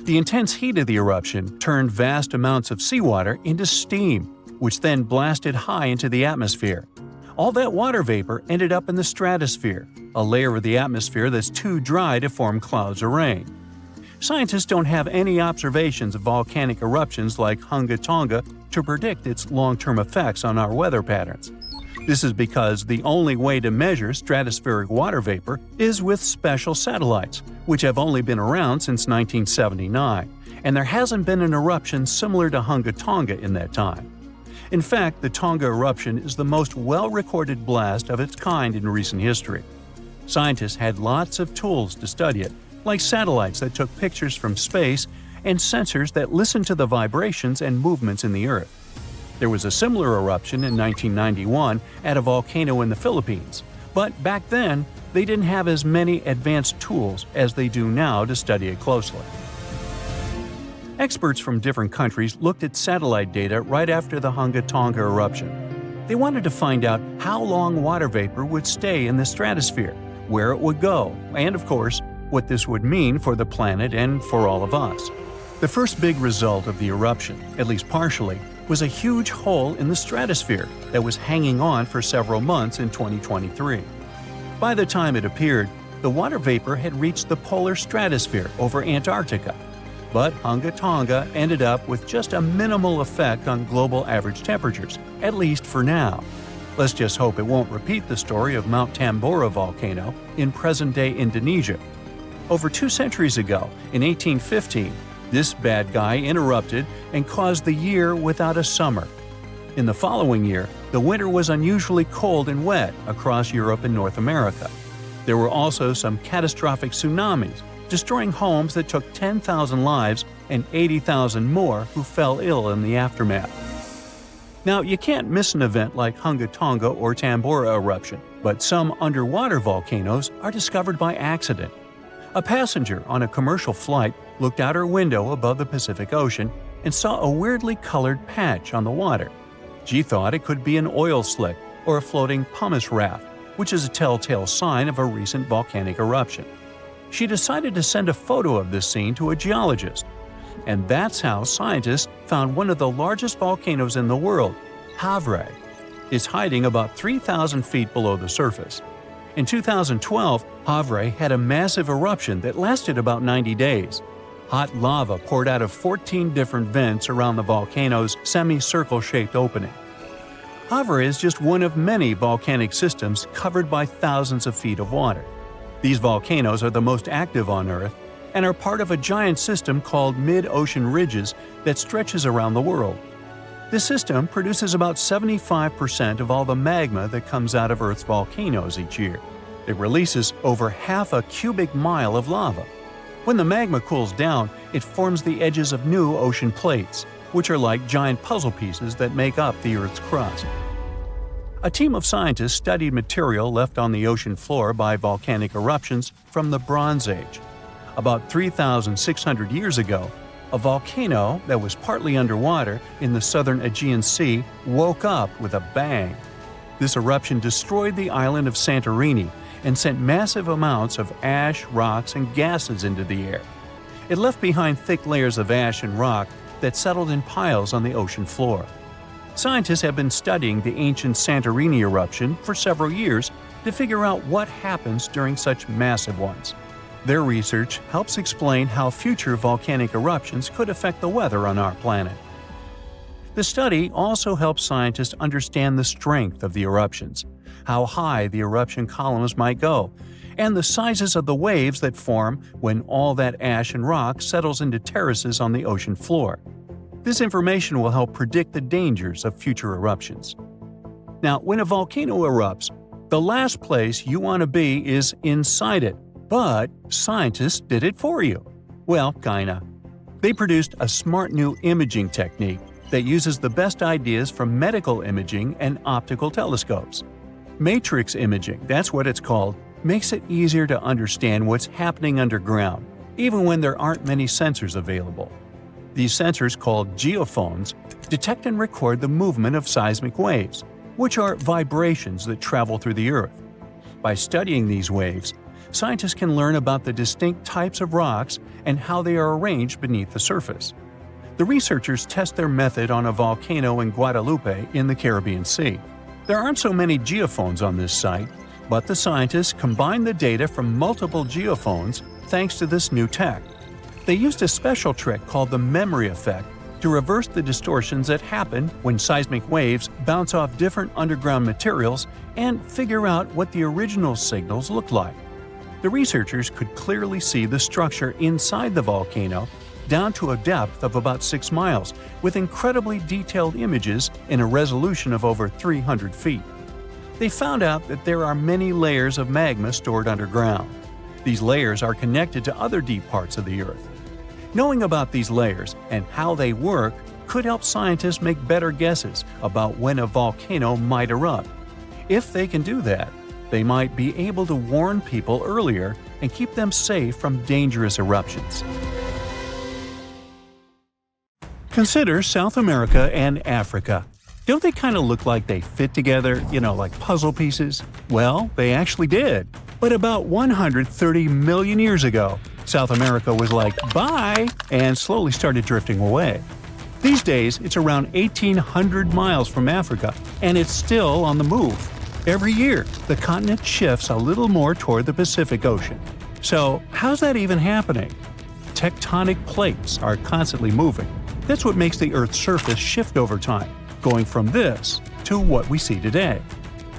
The intense heat of the eruption turned vast amounts of seawater into steam, which then blasted high into the atmosphere. All that water vapor ended up in the stratosphere, a layer of the atmosphere that's too dry to form clouds or rain. Scientists don't have any observations of volcanic eruptions like Hunga Tonga to predict its long-term effects on our weather patterns. This is because the only way to measure stratospheric water vapor is with special satellites, which have only been around since 1979, and there hasn't been an eruption similar to Hunga Tonga in that time. In fact, the Tonga eruption is the most well-recorded blast of its kind in recent history. Scientists had lots of tools to study it, like satellites that took pictures from space and sensors that listened to the vibrations and movements in the Earth. There was a similar eruption in 1991 at a volcano in the Philippines, but back then, they didn't have as many advanced tools as they do now to study it closely. Experts from different countries looked at satellite data right after the Hunga Tonga eruption. They wanted to find out how long water vapor would stay in the stratosphere, where it would go, and of course, what this would mean for the planet and for all of us. The first big result of the eruption, at least partially, was a huge hole in the stratosphere that was hanging on for several months in 2023. By the time it appeared, the water vapor had reached the polar stratosphere over Antarctica. But Hunga Tonga ended up with just a minimal effect on global average temperatures, at least for now. Let's just hope it won't repeat the story of Mount Tambora volcano in present-day Indonesia. Over 2 centuries ago, in 1815, this bad guy interrupted and caused the year without a summer. In the following year, the winter was unusually cold and wet across Europe and North America. There were also some catastrophic tsunamis, destroying homes that took 10,000 lives and 80,000 more who fell ill in the aftermath. Now, you can't miss an event like Hunga Tonga or Tambora eruption, but some underwater volcanoes are discovered by accident. A passenger on a commercial flight looked out her window above the Pacific Ocean and saw a weirdly colored patch on the water. She thought it could be an oil slick or a floating pumice raft, which is a telltale sign of a recent volcanic eruption. She decided to send a photo of this scene to a geologist. And that's how scientists found one of the largest volcanoes in the world, Havre. It's hiding about 3,000 feet below the surface. In 2012, Havre had a massive eruption that lasted about 90 days. Hot lava poured out of 14 different vents around the volcano's semicircle-shaped opening. Havre is just one of many volcanic systems covered by thousands of feet of water. These volcanoes are the most active on Earth and are part of a giant system called mid-ocean ridges that stretches around the world. This system produces about 75% of all the magma that comes out of Earth's volcanoes each year. It releases over half a cubic mile of lava. When the magma cools down, it forms the edges of new ocean plates, which are like giant puzzle pieces that make up the Earth's crust. A team of scientists studied material left on the ocean floor by volcanic eruptions from the Bronze Age. About 3,600 years ago, a volcano that was partly underwater in the southern Aegean Sea woke up with a bang. This eruption destroyed the island of Santorini and sent massive amounts of ash, rocks, and gases into the air. It left behind thick layers of ash and rock that settled in piles on the ocean floor. Scientists have been studying the ancient Santorini eruption for several years to figure out what happens during such massive ones. Their research helps explain how future volcanic eruptions could affect the weather on our planet. The study also helps scientists understand the strength of the eruptions, how high the eruption columns might go, and the sizes of the waves that form when all that ash and rock settles into terraces on the ocean floor. This information will help predict the dangers of future eruptions. Now, when a volcano erupts, the last place you want to be is inside it. But scientists did it for you. Well, kinda. They produced a smart new imaging technique that uses the best ideas from medical imaging and optical telescopes. Matrix imaging, that's what it's called, makes it easier to understand what's happening underground, even when there aren't many sensors available. These sensors, called geophones, detect and record the movement of seismic waves, which are vibrations that travel through the Earth. By studying these waves, scientists can learn about the distinct types of rocks and how they are arranged beneath the surface. The researchers test their method on a volcano in Guadalupe in the Caribbean Sea. There aren't so many geophones on this site, but the scientists combined the data from multiple geophones thanks to this new tech. They used a special trick called the memory effect to reverse the distortions that happen when seismic waves bounce off different underground materials and figure out what the original signals look like. The researchers could clearly see the structure inside the volcano down to a depth of about 6 miles, with incredibly detailed images in a resolution of over 300 feet. They found out that there are many layers of magma stored underground. These layers are connected to other deep parts of the Earth. Knowing about these layers and how they work could help scientists make better guesses about when a volcano might erupt. If they can do that, they might be able to warn people earlier and keep them safe from dangerous eruptions. Consider South America and Africa. Don't they kind of look like they fit together, like puzzle pieces? Well, they actually did. But about 130 million years ago, South America was like, bye, and slowly started drifting away. These days, it's around 1,800 miles from Africa, and it's still on the move. Every year, the continent shifts a little more toward the Pacific Ocean. So, how's that even happening? Tectonic plates are constantly moving. That's what makes the Earth's surface shift over time, going from this to what we see today.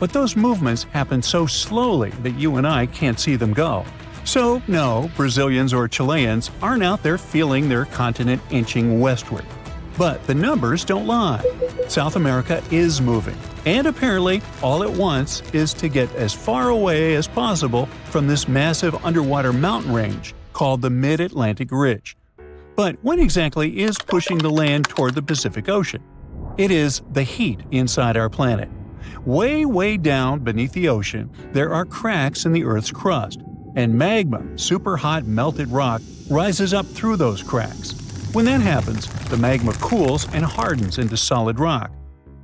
But those movements happen so slowly that you and I can't see them go. So, no, Brazilians or Chileans aren't out there feeling their continent inching westward. But the numbers don't lie. South America is moving, and apparently all it wants is to get as far away as possible from this massive underwater mountain range called the Mid-Atlantic Ridge. But what exactly is pushing the land toward the Pacific Ocean? It is the heat inside our planet. Way down beneath the ocean, there are cracks in the Earth's crust, and magma, super hot melted rock, rises up through those cracks. When that happens, the magma cools and hardens into solid rock.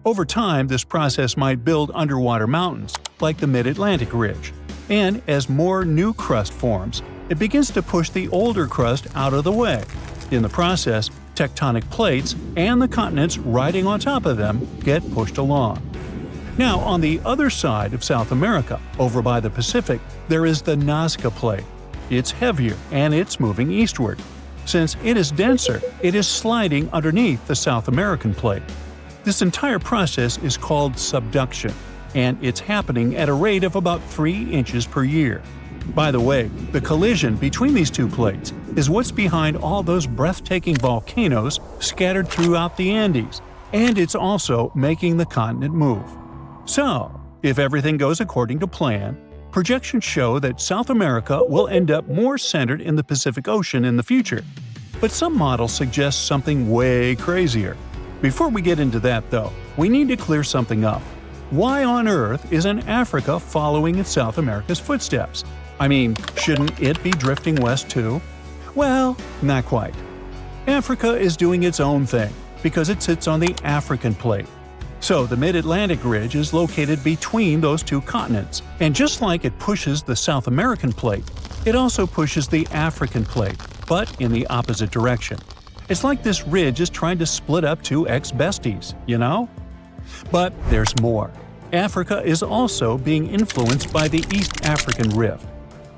Over time, this process might build underwater mountains, like the Mid-Atlantic Ridge. And as more new crust forms, it begins to push the older crust out of the way. In the process, tectonic plates and the continents riding on top of them get pushed along. Now, on the other side of South America, over by the Pacific, there is the Nazca Plate. It's heavier and it's moving eastward. Since it is denser, it is sliding underneath the South American Plate. This entire process is called subduction, and it's happening at a rate of about 3 inches per year. By the way, the collision between these two plates is what's behind all those breathtaking volcanoes scattered throughout the Andes, and it's also making the continent move. So, if everything goes according to plan, projections show that South America will end up more centered in the Pacific Ocean in the future. But some models suggest something way crazier. Before we get into that, though, we need to clear something up. Why on earth isn't Africa following in South America's footsteps? I mean, shouldn't it be drifting west too? Well, not quite. Africa is doing its own thing because it sits on the African plate. So the Mid-Atlantic Ridge is located between those two continents, and just like it pushes the South American plate, it also pushes the African plate, but in the opposite direction. It's like this ridge is trying to split up two ex-besties, But there's more. Africa is also being influenced by the East African Rift.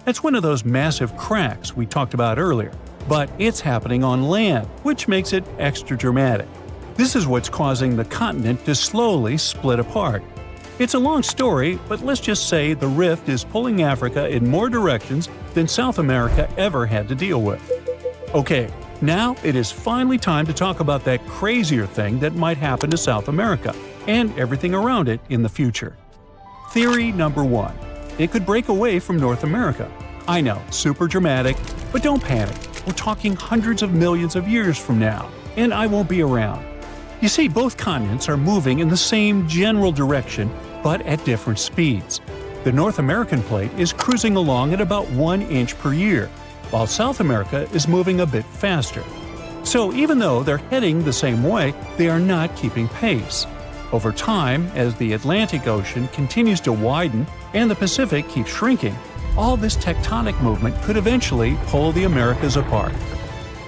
That's one of those massive cracks we talked about earlier, but it's happening on land, which makes it extra dramatic. This is what's causing the continent to slowly split apart. It's a long story, but let's just say the rift is pulling Africa in more directions than South America ever had to deal with. Okay, now it is finally time to talk about that crazier thing that might happen to South America and everything around it in the future. Theory number 1. It could break away from North America. I know, super dramatic, but don't panic. We're talking hundreds of millions of years from now, and I won't be around. You see, both continents are moving in the same general direction, but at different speeds. The North American plate is cruising along at about 1 inch per year, while South America is moving a bit faster. So even though they're heading the same way, they are not keeping pace. Over time, as the Atlantic Ocean continues to widen and the Pacific keeps shrinking, all this tectonic movement could eventually pull the Americas apart.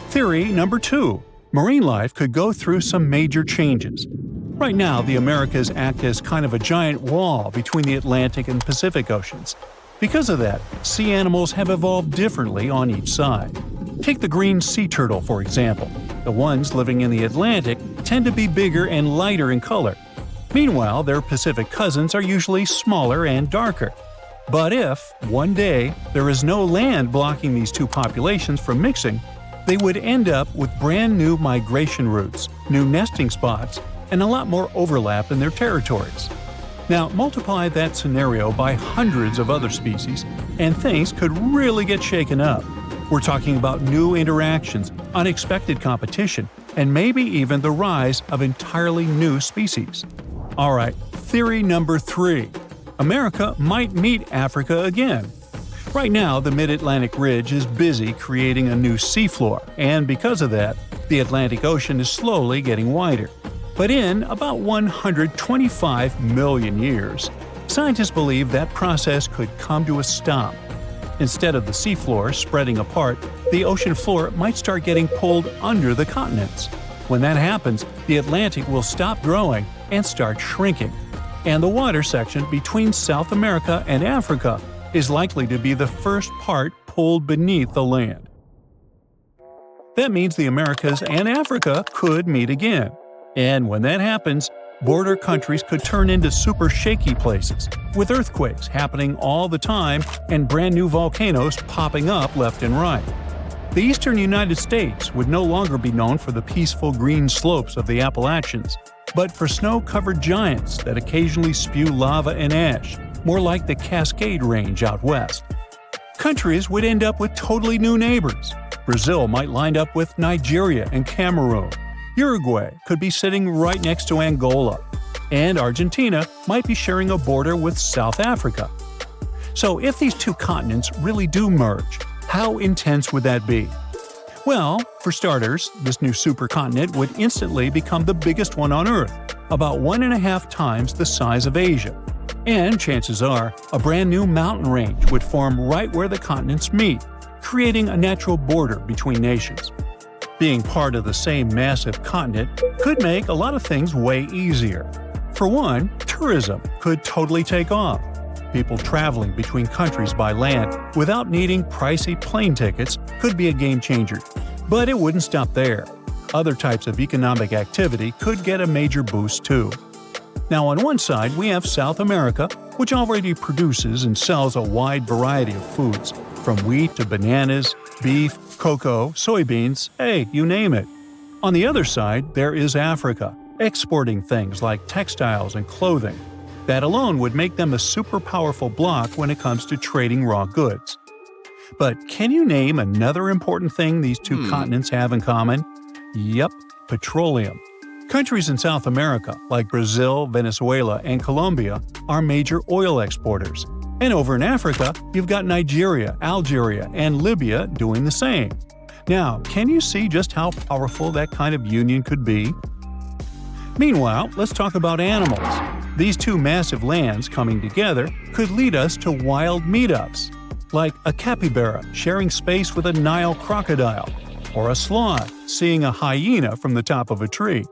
Theory number 2. Marine life could go through some major changes. Right now, the Americas act as kind of a giant wall between the Atlantic and Pacific Oceans. Because of that, sea animals have evolved differently on each side. Take the green sea turtle, for example. The ones living in the Atlantic tend to be bigger and lighter in color. Meanwhile, their Pacific cousins are usually smaller and darker. But if, one day, there is no land blocking these two populations from mixing, they would end up with brand new migration routes, new nesting spots, and a lot more overlap in their territories. Now, multiply that scenario by hundreds of other species, and things could really get shaken up. We're talking about new interactions, unexpected competition, and maybe even the rise of entirely new species. Alright, theory number 3. America might meet Africa again. Right now, the Mid-Atlantic Ridge is busy creating a new seafloor, and because of that, the Atlantic Ocean is slowly getting wider. But in about 125 million years, scientists believe that process could come to a stop. Instead of the seafloor spreading apart, the ocean floor might start getting pulled under the continents. When that happens, the Atlantic will stop growing and start shrinking. And the water section between South America and Africa is likely to be the first part pulled beneath the land. That means the Americas and Africa could meet again. And when that happens, border countries could turn into super shaky places, with earthquakes happening all the time and brand new volcanoes popping up left and right. The eastern United States would no longer be known for the peaceful green slopes of the Appalachians, but for snow-covered giants that occasionally spew lava and ash, more like the Cascade Range out west. Countries would end up with totally new neighbors. Brazil might line up with Nigeria and Cameroon. Uruguay could be sitting right next to Angola. And Argentina might be sharing a border with South Africa. So if these two continents really do merge, how intense would that be? Well, for starters, this new supercontinent would instantly become the biggest one on Earth, about 1.5 times the size of Asia. And chances are, a brand new mountain range would form right where the continents meet, creating a natural border between nations. Being part of the same massive continent could make a lot of things way easier. For one, tourism could totally take off. People traveling between countries by land without needing pricey plane tickets could be a game changer. But it wouldn't stop there. Other types of economic activity could get a major boost too. Now on one side we have South America, which already produces and sells a wide variety of foods, from wheat to bananas, beef, cocoa, soybeans, hey, you name it. On the other side, there is Africa, exporting things like textiles and clothing. That alone would make them a super powerful bloc when it comes to trading raw goods. But can you name another important thing these two continents have in common? Yep, petroleum. Countries in South America, like Brazil, Venezuela, and Colombia, are major oil exporters. And over in Africa, you've got Nigeria, Algeria, and Libya doing the same. Now, can you see just how powerful that kind of union could be? Meanwhile, let's talk about animals. These two massive lands coming together could lead us to wild meetups, like a capybara sharing space with a Nile crocodile, or a sloth seeing a hyena from the top of a tree.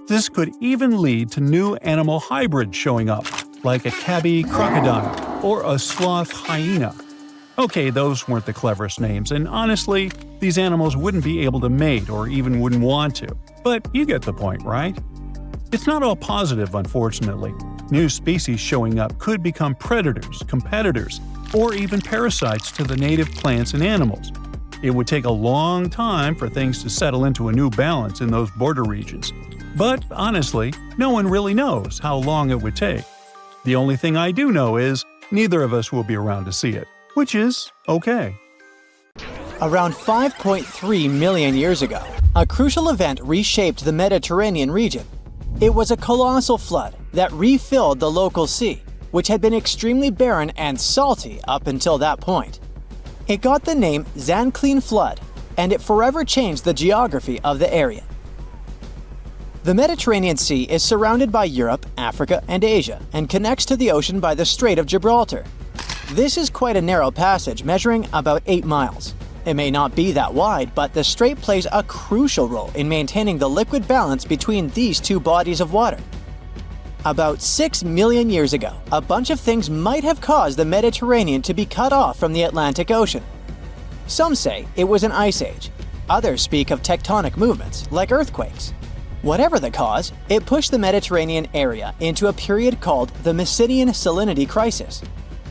This could even lead to new animal hybrids showing up, like a tabby crocodile or a sloth hyena. Okay, those weren't the cleverest names, and honestly, these animals wouldn't be able to mate or even wouldn't want to. But you get the point, right? It's not all positive, unfortunately. New species showing up could become predators, competitors, or even parasites to the native plants and animals. It would take a long time for things to settle into a new balance in those border regions. But honestly, no one really knows how long it would take. The only thing I do know is neither of us will be around to see it, which is okay. Around 5.3 million years ago, a crucial event reshaped the Mediterranean region. It was a colossal flood that refilled the local sea, which had been extremely barren and salty up until that point. It got the name Zanclean Flood, and it forever changed the geography of the area. The Mediterranean Sea is surrounded by Europe, Africa, and Asia, and connects to the ocean by the Strait of Gibraltar. This is quite a narrow passage, measuring about 8 miles. It may not be that wide, but the strait plays a crucial role in maintaining the liquid balance between these two bodies of water. About 6 million years ago, a bunch of things might have caused the Mediterranean to be cut off from the Atlantic Ocean. Some say it was an ice age. Others speak of tectonic movements, like earthquakes. Whatever the cause, it pushed the Mediterranean area into a period called the Mycenaean salinity crisis.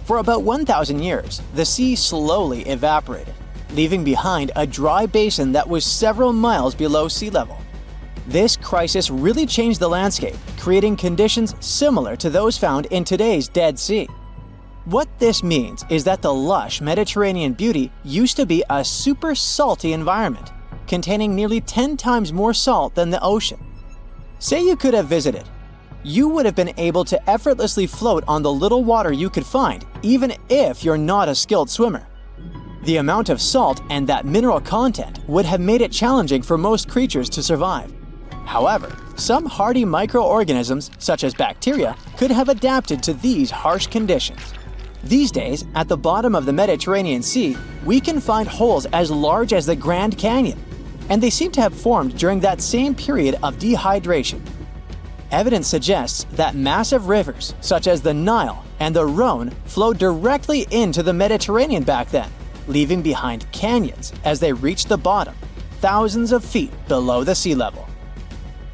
For about 1,000 years, the sea slowly evaporated, leaving behind a dry basin that was several miles below sea level. This crisis really changed the landscape, creating conditions similar to those found in today's Dead Sea. What this means is that the lush Mediterranean beauty used to be a super salty environment, containing nearly 10 times more salt than the ocean. Say you could have visited. You would have been able to effortlessly float on the little water you could find, even if you're not a skilled swimmer. The amount of salt and that mineral content would have made it challenging for most creatures to survive. However, some hardy microorganisms, such as bacteria, could have adapted to these harsh conditions. These days, at the bottom of the Mediterranean Sea, we can find holes as large as the Grand Canyon, and they seem to have formed during that same period of dehydration. Evidence suggests that massive rivers, such as the Nile and the Rhone, flowed directly into the Mediterranean back then, leaving behind canyons as they reached the bottom, thousands of feet below the sea level.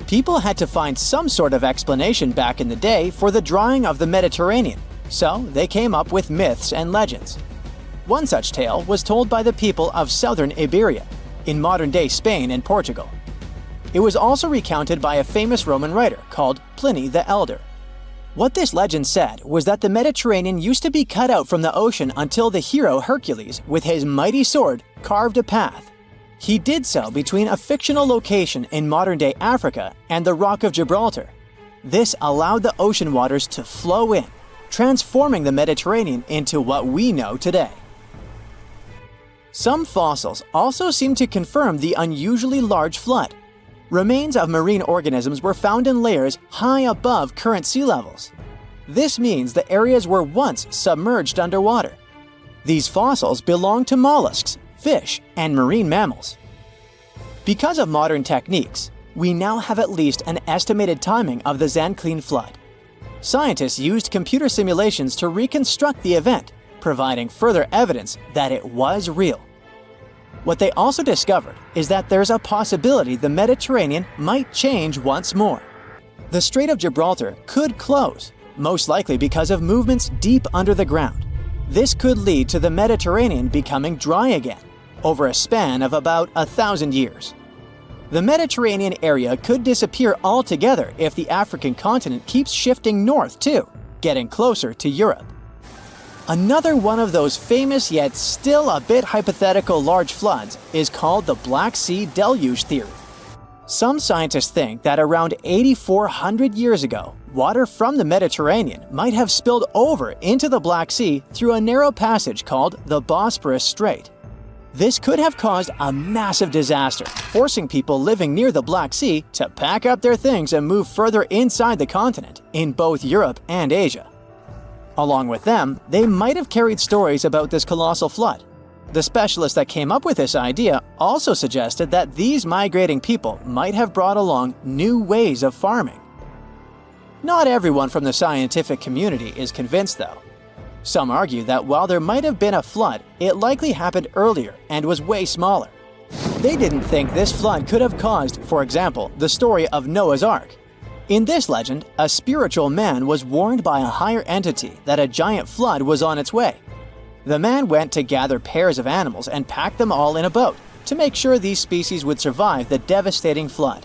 People had to find some sort of explanation back in the day for the drying of the Mediterranean, so they came up with myths and legends. One such tale was told by the people of southern Iberia, in modern-day Spain and Portugal. It was also recounted by a famous Roman writer called Pliny the Elder. What this legend said was that the Mediterranean used to be cut out from the ocean until the hero Hercules, with his mighty sword, carved a path. He did so between a fictional location in modern-day Africa and the Rock of Gibraltar. This allowed the ocean waters to flow in, transforming the Mediterranean into what we know today. Some fossils also seem to confirm the unusually large flood. Remains of marine organisms were found in layers high above current sea levels. This means the areas were once submerged underwater. These fossils belong to mollusks, fish, and marine mammals. Because of modern techniques, we now have at least an estimated timing of the Zanclean flood. Scientists used computer simulations to reconstruct the event, providing further evidence that it was real. What they also discovered is that there's a possibility the Mediterranean might change once more. The Strait of Gibraltar could close, most likely because of movements deep under the ground. This could lead to the Mediterranean becoming dry again, over a span of about 1,000 years. The Mediterranean area could disappear altogether if the African continent keeps shifting north too, getting closer to Europe. Another one of those famous yet still a bit hypothetical large floods is called the Black Sea Deluge theory. Some scientists think that around 8,400 years ago, water from the Mediterranean might have spilled over into the Black Sea through a narrow passage called the Bosporus Strait. This could have caused a massive disaster, forcing people living near the Black Sea to pack up their things and move further inside the continent, in both Europe and Asia. Along with them, they might have carried stories about this colossal flood. The specialist that came up with this idea also suggested that these migrating people might have brought along new ways of farming. Not everyone from the scientific community is convinced though. Some argue that while there might have been a flood, it likely happened earlier and was way smaller. They didn't think this flood could have caused, for example, the story of Noah's Ark. In this legend, a spiritual man was warned by a higher entity that a giant flood was on its way. The man went to gather pairs of animals and pack them all in a boat to make sure these species would survive the devastating flood.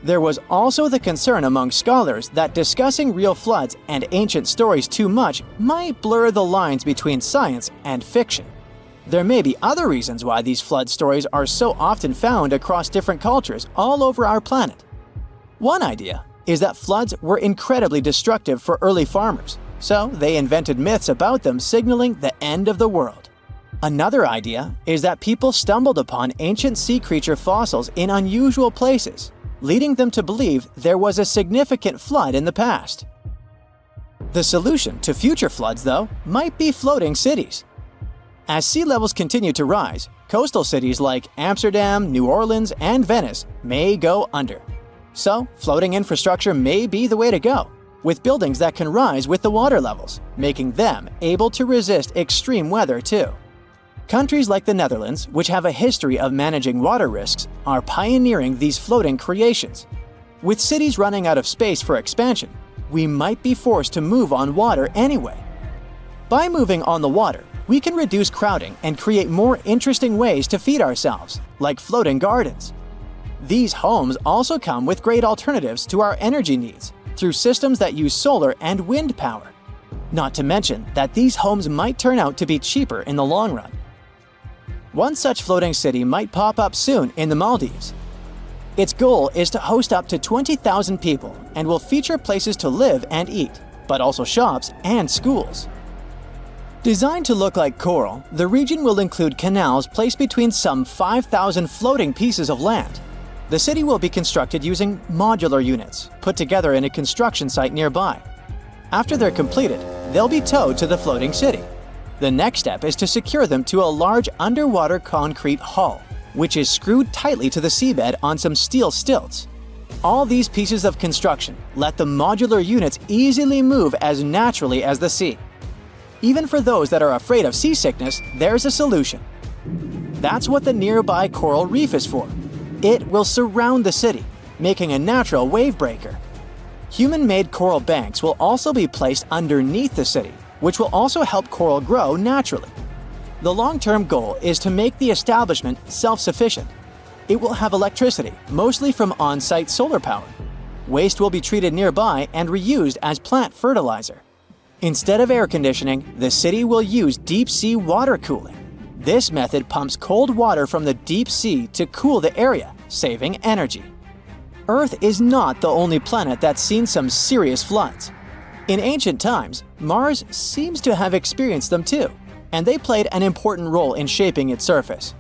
There was also the concern among scholars that discussing real floods and ancient stories too much might blur the lines between science and fiction. There may be other reasons why these flood stories are so often found across different cultures all over our planet. One idea is that floods were incredibly destructive for early farmers, so they invented myths about them signaling the end of the world. Another idea is that people stumbled upon ancient sea creature fossils in unusual places, leading them to believe there was a significant flood in the past. The solution to future floods, though, might be floating cities. As sea levels continue to rise, coastal cities like Amsterdam, New Orleans, and Venice may go under. So, floating infrastructure may be the way to go, with buildings that can rise with the water levels, making them able to resist extreme weather too. Countries like the Netherlands, which have a history of managing water risks, are pioneering these floating creations. With cities running out of space for expansion, we might be forced to move on water anyway. By moving on the water, we can reduce crowding and create more interesting ways to feed ourselves, like floating gardens. These homes also come with great alternatives to our energy needs through systems that use solar and wind power. Not to mention that these homes might turn out to be cheaper in the long run. One such floating city might pop up soon in the Maldives. Its goal is to host up to 20,000 people and will feature places to live and eat, but also shops and schools. Designed to look like coral, the region will include canals placed between some 5,000 floating pieces of land. The city will be constructed using modular units, put together in a construction site nearby. After they're completed, they'll be towed to the floating city. The next step is to secure them to a large underwater concrete hull, which is screwed tightly to the seabed on some steel stilts. All these pieces of construction let the modular units easily move as naturally as the sea. Even for those that are afraid of seasickness, there's a solution. That's what the nearby coral reef is for. It will surround the city, making a natural wave breaker. Human-made coral banks will also be placed underneath the city, which will also help coral grow naturally. The long-term goal is to make the establishment self-sufficient. It will have electricity, mostly from on-site solar power. Waste will be treated nearby and reused as plant fertilizer. Instead of air conditioning, the city will use deep-sea water cooling. This method pumps cold water from the deep sea to cool the area, saving energy. Earth is not the only planet that's seen some serious floods. In ancient times, Mars seems to have experienced them too, and they played an important role in shaping its surface.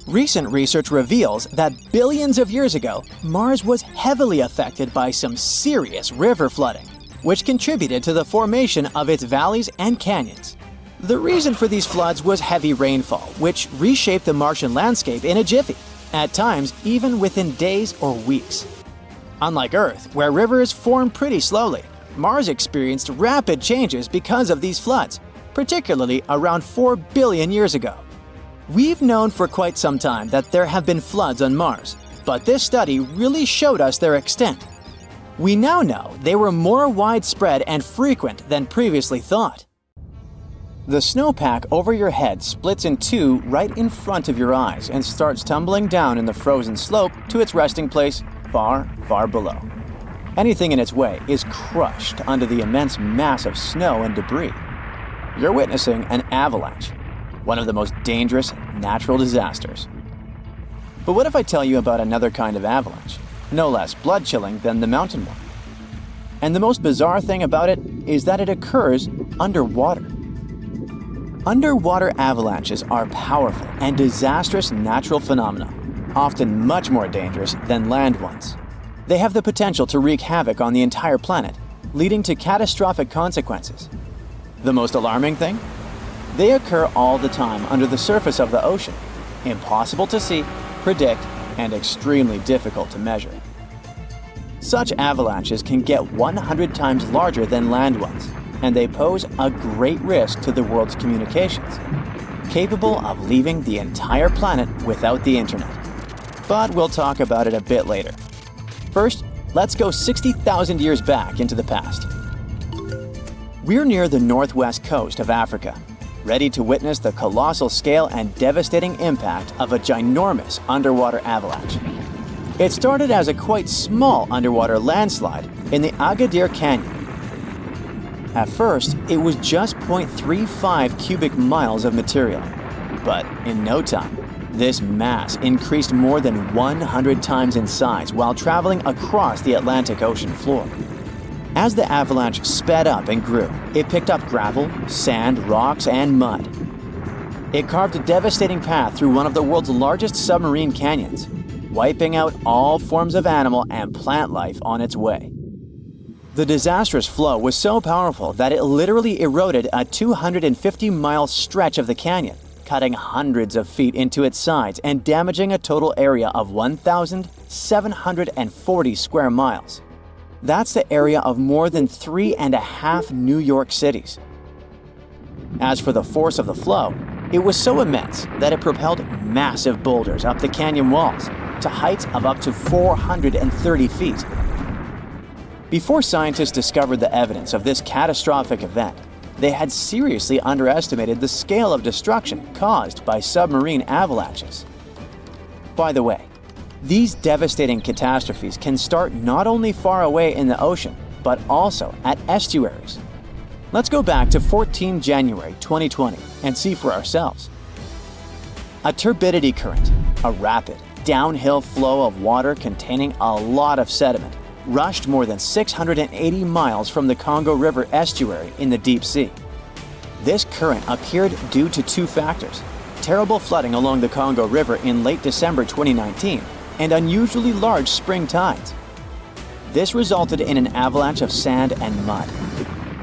Recent research reveals that billions of years ago, Mars was heavily affected by some serious river flooding, which contributed to the formation of its valleys and canyons. The reason for these floods was heavy rainfall, which reshaped the Martian landscape in a jiffy, at times even within days or weeks. Unlike Earth, where rivers form pretty slowly, Mars experienced rapid changes because of these floods, particularly around 4 billion years ago. We've known for quite some time that there have been floods on Mars, but this study really showed us their extent. We now know they were more widespread and frequent than previously thought. The snowpack over your head splits in two right in front of your eyes and starts tumbling down in the frozen slope to its resting place far, far below. Anything in its way is crushed under the immense mass of snow and debris. You're witnessing an avalanche, one of the most dangerous natural disasters. But what if I tell you about another kind of avalanche, no less blood-chilling than the mountain one? And the most bizarre thing about it is that it occurs underwater. Underwater avalanches are powerful and disastrous natural phenomena, often much more dangerous than land ones. They have the potential to wreak havoc on the entire planet, leading to catastrophic consequences. The most alarming thing? They occur all the time under the surface of the ocean, impossible to see, predict, and extremely difficult to measure. Such avalanches can get 100 times larger than land ones, and they pose a great risk to the world's communications, capable of leaving the entire planet without the internet. But we'll talk about it a bit later. First, let's go 60,000 years back into the past. We're near the northwest coast of Africa, ready to witness the colossal scale and devastating impact of a ginormous underwater avalanche. It started as a quite small underwater landslide in the Agadir Canyon. At first, it was just 0.35 cubic miles of material, but in no time, this mass increased more than 100 times in size while traveling across the Atlantic Ocean floor. As the avalanche sped up and grew, it picked up gravel, sand, rocks, and mud. It carved a devastating path through one of the world's largest submarine canyons, wiping out all forms of animal and plant life on its way. The disastrous flow was so powerful that it literally eroded a 250-mile stretch of the canyon, cutting hundreds of feet into its sides and damaging a total area of 1,740 square miles. That's the area of more than 3.5 New York cities. As for the force of the flow, It was so immense that it propelled massive boulders up the canyon walls to heights of up to 430 feet. Before scientists discovered the evidence of this catastrophic event, they had seriously underestimated the scale of destruction caused by submarine avalanches. By the way, these devastating catastrophes can start not only far away in the ocean, but also at estuaries. Let's go back to 14 January 2020 and see for ourselves. A turbidity current, a rapid, downhill flow of water containing a lot of sediment, rushed more than 680 miles from the Congo River estuary in the deep sea. This current appeared due to two factors: terrible flooding along the Congo River in late December 2019 and unusually large spring tides. This resulted in an avalanche of sand and mud.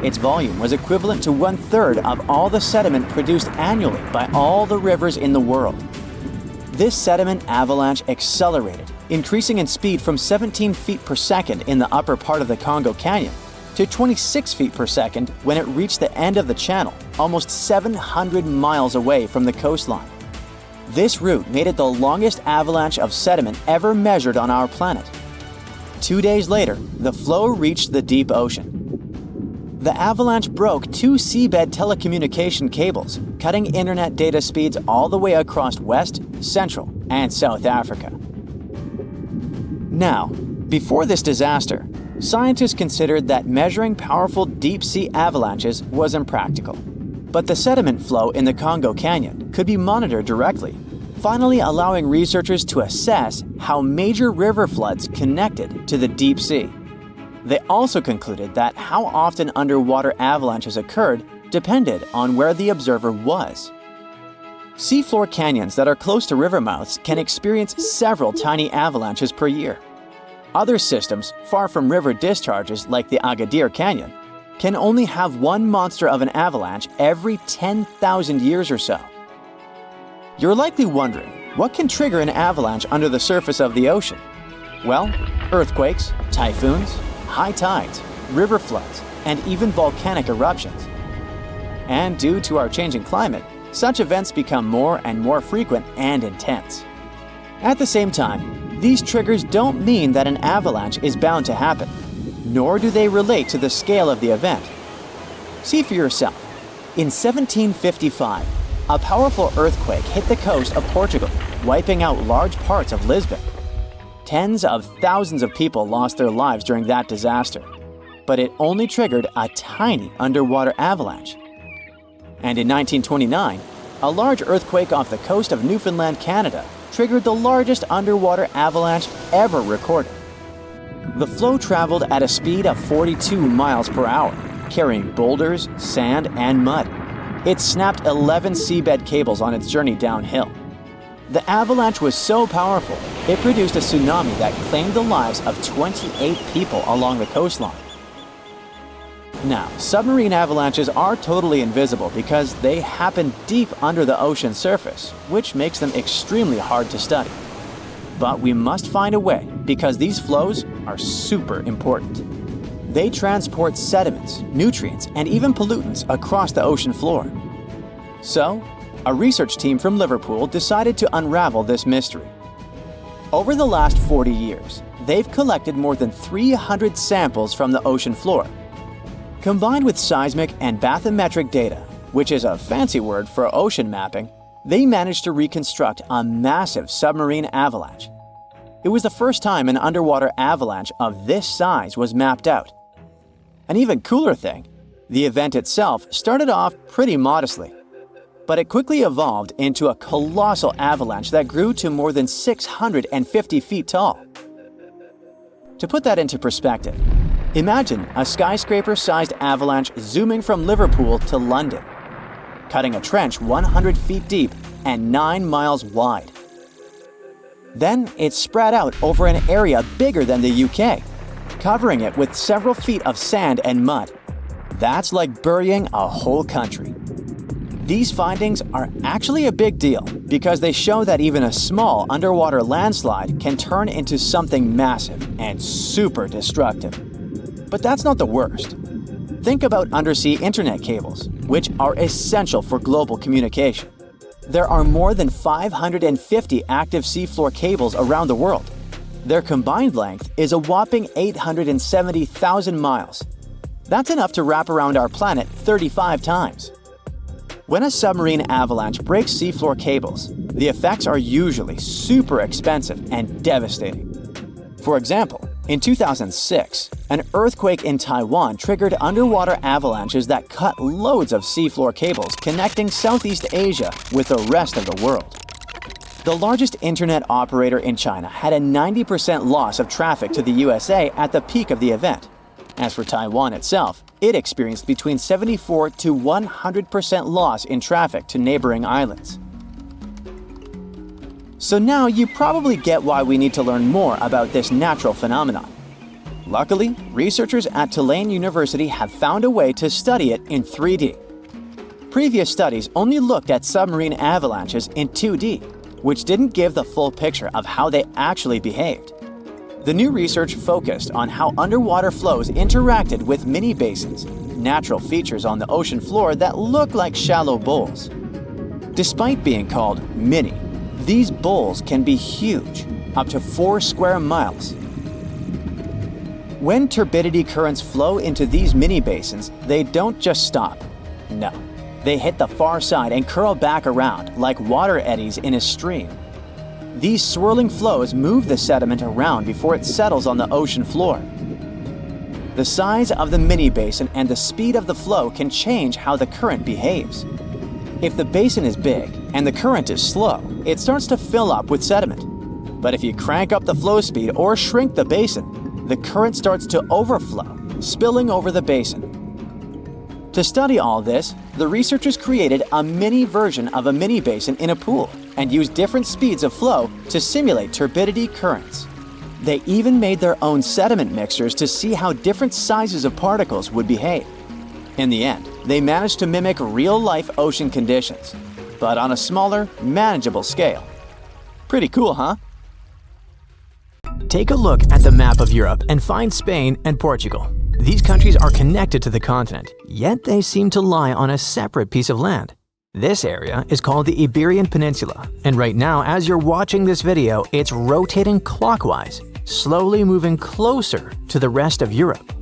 Its volume was equivalent to 1/3 of all the sediment produced annually by all the rivers in the world. This sediment avalanche accelerated, increasing in speed from 17 feet per second in the upper part of the Congo Canyon to 26 feet per second when it reached the end of the channel, almost 700 miles away from the coastline. This route made it the longest avalanche of sediment ever measured on our planet. 2 days later, the flow reached the deep ocean. The avalanche broke two seabed telecommunication cables, cutting internet data speeds all the way across West, Central, and South Africa. Now, before this disaster, scientists considered that measuring powerful deep-sea avalanches was impractical. But the sediment flow in the Congo Canyon could be monitored directly, finally allowing researchers to assess how major river floods connected to the deep sea. They also concluded that how often underwater avalanches occurred depended on where the observer was. Seafloor canyons that are close to river mouths can experience several tiny avalanches per year. Other systems, far from river discharges like the Agadir Canyon, can only have one monster of an avalanche every 10,000 years or so. You're likely wondering, what can trigger an avalanche under the surface of the ocean? Well, earthquakes, typhoons, high tides, river floods, and even volcanic eruptions. And due to our changing climate, such events become more and more frequent and intense. At the same time, these triggers don't mean that an avalanche is bound to happen, nor do they relate to the scale of the event. See for yourself. In 1755, a powerful earthquake hit the coast of Portugal, wiping out large parts of Lisbon. Tens of thousands of people lost their lives during that disaster, but it only triggered a tiny underwater avalanche. And in 1929, a large earthquake off the coast of Newfoundland, Canada, triggered the largest underwater avalanche ever recorded. The flow traveled at a speed of 42 miles per hour, carrying boulders, sand, and mud. It snapped 11 seabed cables on its journey downhill. The avalanche was so powerful, it produced a tsunami that claimed the lives of 28 people along the coastline. Now, submarine avalanches are totally invisible because they happen deep under the ocean surface, which makes them extremely hard to study. But we must find a way because these flows are super important. They transport sediments, nutrients, and even pollutants across the ocean floor. So, a research team from Liverpool decided to unravel this mystery. Over the last 40 years, they've collected more than 300 samples from the ocean floor. Combined with seismic and bathymetric data, which is a fancy word for ocean mapping, they managed to reconstruct a massive submarine avalanche. It was the first time an underwater avalanche of this size was mapped out. An even cooler thing, the event itself started off pretty modestly, but it quickly evolved into a colossal avalanche that grew to more than 650 feet tall. To put that into perspective, imagine a skyscraper-sized avalanche zooming from Liverpool to London, cutting a trench 100 feet deep and 9 miles wide. Then it spread out over an area bigger than the UK, covering it with several feet of sand and mud. That's like burying a whole country. These findings are actually a big deal because they show that even a small underwater landslide can turn into something massive and super destructive. But that's not the worst. Think about undersea internet cables, which are essential for global communication. there are more than 550 active seafloor cables around the world. Their combined length is a whopping 870,000 miles. That's enough to wrap around our planet 35 times. When a submarine avalanche breaks seafloor cables, the effects are usually super expensive and devastating. For example, in 2006, an earthquake in Taiwan triggered underwater avalanches that cut loads of seafloor cables connecting Southeast Asia with the rest of the world. The largest internet operator in China had a 90% loss of traffic to the USA at the peak of the event. As for Taiwan itself, it experienced between 74 to 100% loss in traffic to neighboring islands. So now you probably get why we need to learn more about this natural phenomenon. Luckily, researchers at Tulane University have found a way to study it in 3D. Previous studies only looked at submarine avalanches in 2D, which didn't give the full picture of how they actually behaved. The new research focused on how underwater flows interacted with mini basins, natural features on the ocean floor that look like shallow bowls. Despite being called mini, these bowls can be huge, up to 4 square miles. When turbidity currents flow into these mini basins, they don't just stop. No, they hit the far side and curl back around like water eddies in a stream. These swirling flows move the sediment around before it settles on the ocean floor. The size of the mini basin and the speed of the flow can change how the current behaves. If the basin is big and the current is slow, it starts to fill up with sediment. But if you crank up the flow speed or shrink the basin, the current starts to overflow, spilling over the basin. To study all this, the researchers created a mini version of a mini basin in a pool and used different speeds of flow to simulate turbidity currents. They even made their own sediment mixtures to see how different sizes of particles would behave. In the end, they managed to mimic real-life ocean conditions, but on a smaller, manageable scale. Pretty cool, huh? Take a look at the map of Europe and find Spain and Portugal. These countries are connected to the continent, yet they seem to lie on a separate piece of land. This area is called the Iberian Peninsula, and right now, as you're watching this video, it's rotating clockwise, slowly moving closer to the rest of Europe.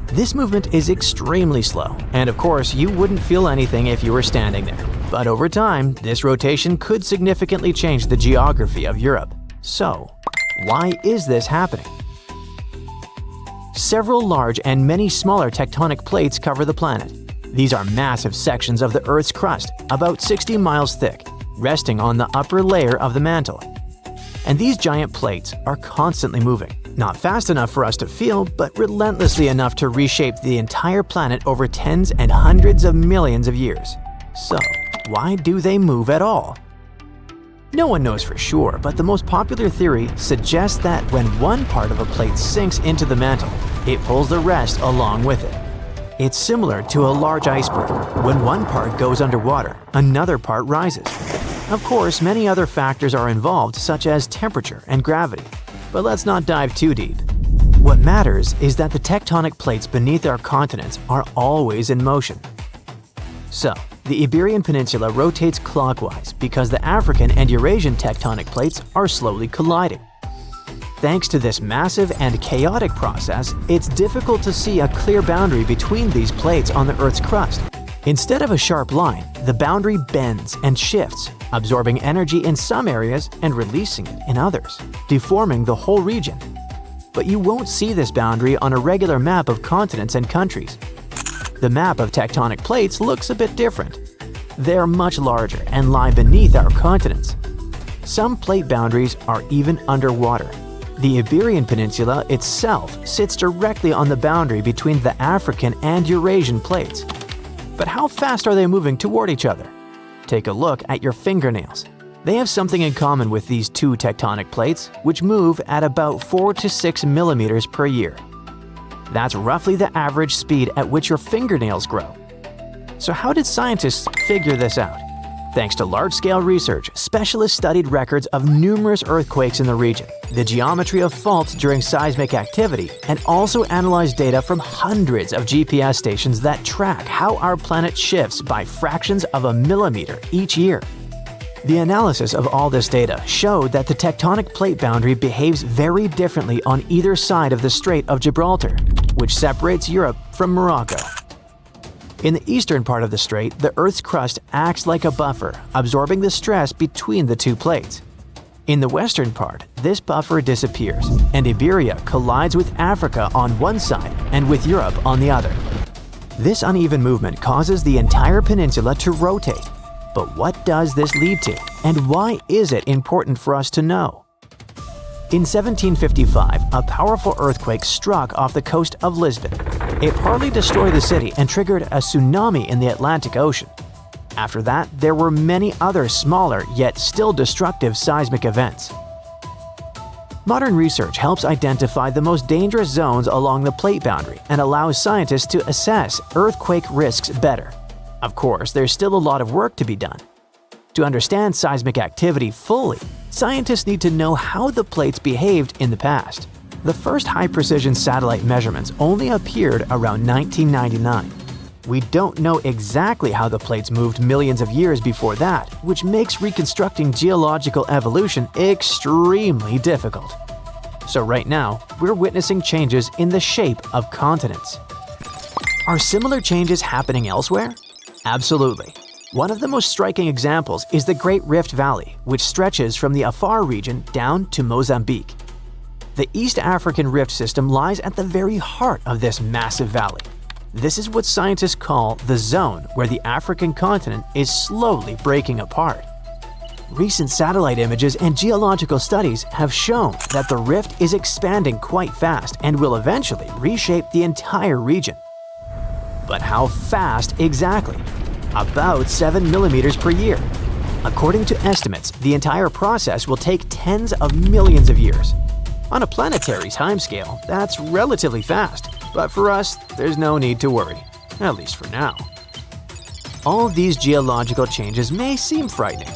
This movement is extremely slow, and of course, you wouldn't feel anything if you were standing there. But over time, this rotation could significantly change the geography of Europe. So, why is this happening? Several large and many smaller tectonic plates cover the planet. These are massive sections of the Earth's crust, about 60 miles thick, resting on the upper layer of the mantle. And these giant plates are constantly moving, not fast enough for us to feel, but relentlessly enough to reshape the entire planet over tens and hundreds of millions of years. So, why do they move at all? No one knows for sure, but the most popular theory suggests that when one part of a plate sinks into the mantle, it pulls the rest along with it. It's similar to a large iceberg. When one part goes underwater, another part rises. Of course, many other factors are involved, such as temperature and gravity. But let's not dive too deep. What matters is that the tectonic plates beneath our continents are always in motion. So, the Iberian Peninsula rotates clockwise because the African and Eurasian tectonic plates are slowly colliding. Thanks to this massive and chaotic process, it's difficult to see a clear boundary between these plates on the Earth's crust. Instead of a sharp line, the boundary bends and shifts, absorbing energy in some areas and releasing it in others, deforming the whole region. But you won't see this boundary on a regular map of continents and countries. The map of tectonic plates looks a bit different. They're much larger and lie beneath our continents. Some plate boundaries are even underwater. The Iberian Peninsula itself sits directly on the boundary between the African and Eurasian plates. But how fast are they moving toward each other? Take a look at your fingernails. They have something in common with these two tectonic plates, which move at about 4 to 6 millimeters per year. That's roughly the average speed at which your fingernails grow. So how did scientists figure this out? Thanks to large-scale research, specialists studied records of numerous earthquakes in the region, the geometry of faults during seismic activity, and also analyzed data from hundreds of GPS stations that track how our planet shifts by fractions of a millimeter each year. The analysis of all this data showed that the tectonic plate boundary behaves very differently on either side of the Strait of Gibraltar, which separates Europe from Morocco. In the eastern part of the strait, the Earth's crust acts like a buffer, absorbing the stress between the two plates. In the western part, this buffer disappears, and Iberia collides with Africa on one side and with Europe on the other. This uneven movement causes the entire peninsula to rotate. But what does this lead to, and why is it important for us to know? In 1755, a powerful earthquake struck off the coast of Lisbon. It partly destroyed the city and triggered a tsunami in the Atlantic Ocean. After that, there were many other smaller yet still destructive seismic events. Modern research helps identify the most dangerous zones along the plate boundary and allows scientists to assess earthquake risks better. Of course, there's still a lot of work to be done. To understand seismic activity fully, scientists need to know how the plates behaved in the past. The first high-precision satellite measurements only appeared around 1999. We don't know exactly how the plates moved millions of years before that, which makes reconstructing geological evolution extremely difficult. So right now, we're witnessing changes in the shape of continents. Are similar changes happening elsewhere? Absolutely. One of the most striking examples is the Great Rift Valley, which stretches from the Afar region down to Mozambique. The East African Rift System lies at the very heart of this massive valley. This is what scientists call the zone where the African continent is slowly breaking apart. Recent satellite images and geological studies have shown that the rift is expanding quite fast and will eventually reshape the entire region. But how fast exactly? About 7 millimeters per year. According to estimates, the entire process will take tens of millions of years. On a planetary timescale, that's relatively fast, but for us, there's no need to worry, at least for now. All these geological changes may seem frightening.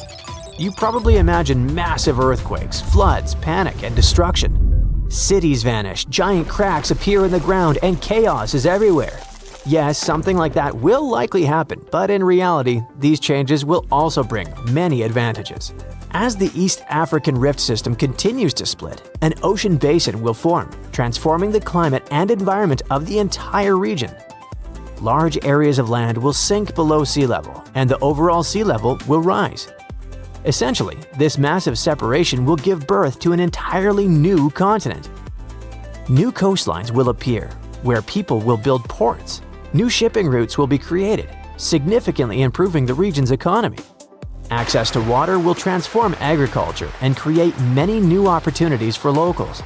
You probably imagine massive earthquakes, floods, panic, and destruction. Cities vanish, giant cracks appear in the ground, and chaos is everywhere. Yes, something like that will likely happen, but in reality, these changes will also bring many advantages. As the East African Rift System continues to split, an ocean basin will form, transforming the climate and environment of the entire region. Large areas of land will sink below sea level, and the overall sea level will rise. Essentially, this massive separation will give birth to an entirely new continent. New coastlines will appear, where people will build ports. New shipping routes will be created, significantly improving the region's economy. Access to water will transform agriculture and create many new opportunities for locals.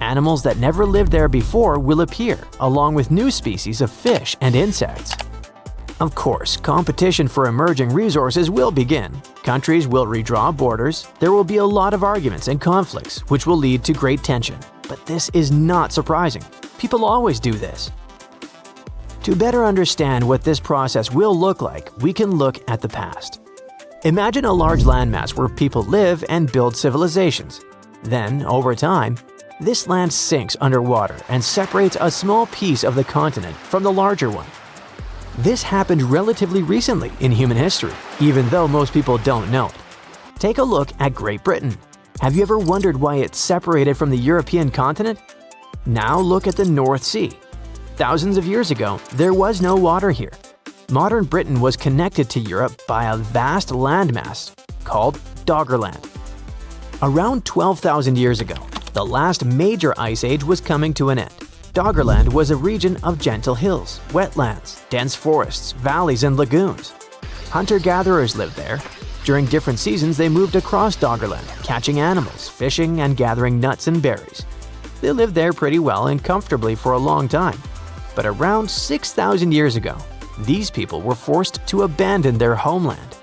Animals that never lived there before will appear, along with new species of fish and insects. Of course, competition for emerging resources will begin. Countries will redraw borders. There will be a lot of arguments and conflicts, which will lead to great tension. But this is not surprising. People always do this. To better understand what this process will look like, we can look at the past. Imagine a large landmass where people live and build civilizations. Then, over time, this land sinks underwater and separates a small piece of the continent from the larger one. This happened relatively recently in human history, even though most people don't know it. Take a look at Great Britain. Have you ever wondered why it's separated from the European continent? Now look at the North Sea. Thousands of years ago, there was no water here. Modern Britain was connected to Europe by a vast landmass called Doggerland. Around 12,000 years ago, the last major ice age was coming to an end. Doggerland was a region of gentle hills, wetlands, dense forests, valleys, and lagoons. Hunter-gatherers lived there. During different seasons, they moved across Doggerland, catching animals, fishing, and gathering nuts and berries. They lived there pretty well and comfortably for a long time. But around 6,000 years ago, these people were forced to abandon their homeland.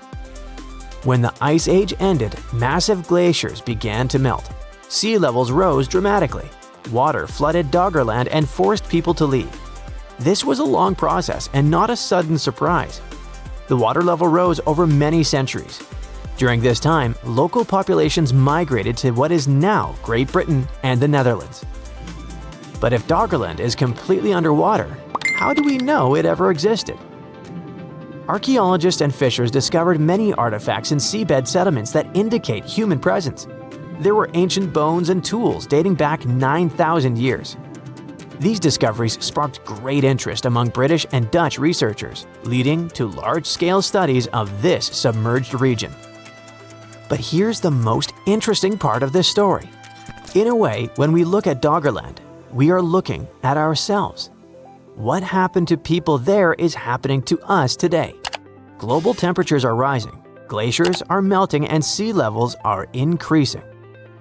When the Ice Age ended, massive glaciers began to melt. Sea levels rose dramatically. Water flooded Doggerland and forced people to leave. This was a long process and not a sudden surprise. The water level rose over many centuries. During this time, local populations migrated to what is now Great Britain and the Netherlands. But if Doggerland is completely underwater, how do we know it ever existed? Archaeologists and fishers discovered many artifacts in seabed sediments that indicate human presence. There were ancient bones and tools dating back 9,000 years. These discoveries sparked great interest among British and Dutch researchers, leading to large-scale studies of this submerged region. But here's the most interesting part of this story. In a way, when we look at Doggerland, we are looking at ourselves. What happened to people there is happening to us today. Global temperatures are rising, glaciers are melting, and sea levels are increasing.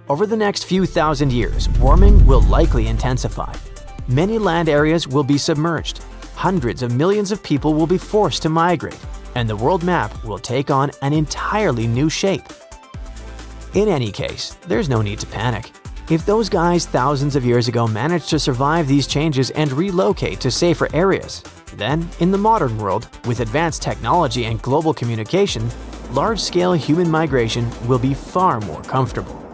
Over the next few thousand years, warming will likely intensify. Many land areas will be submerged. Hundreds of millions of people will be forced to migrate, and the world map will take on an entirely new shape. In any case, there's no need to panic. If those guys thousands of years ago managed to survive these changes and relocate to safer areas, then in the modern world, with advanced technology and global communication, large-scale human migration will be far more comfortable.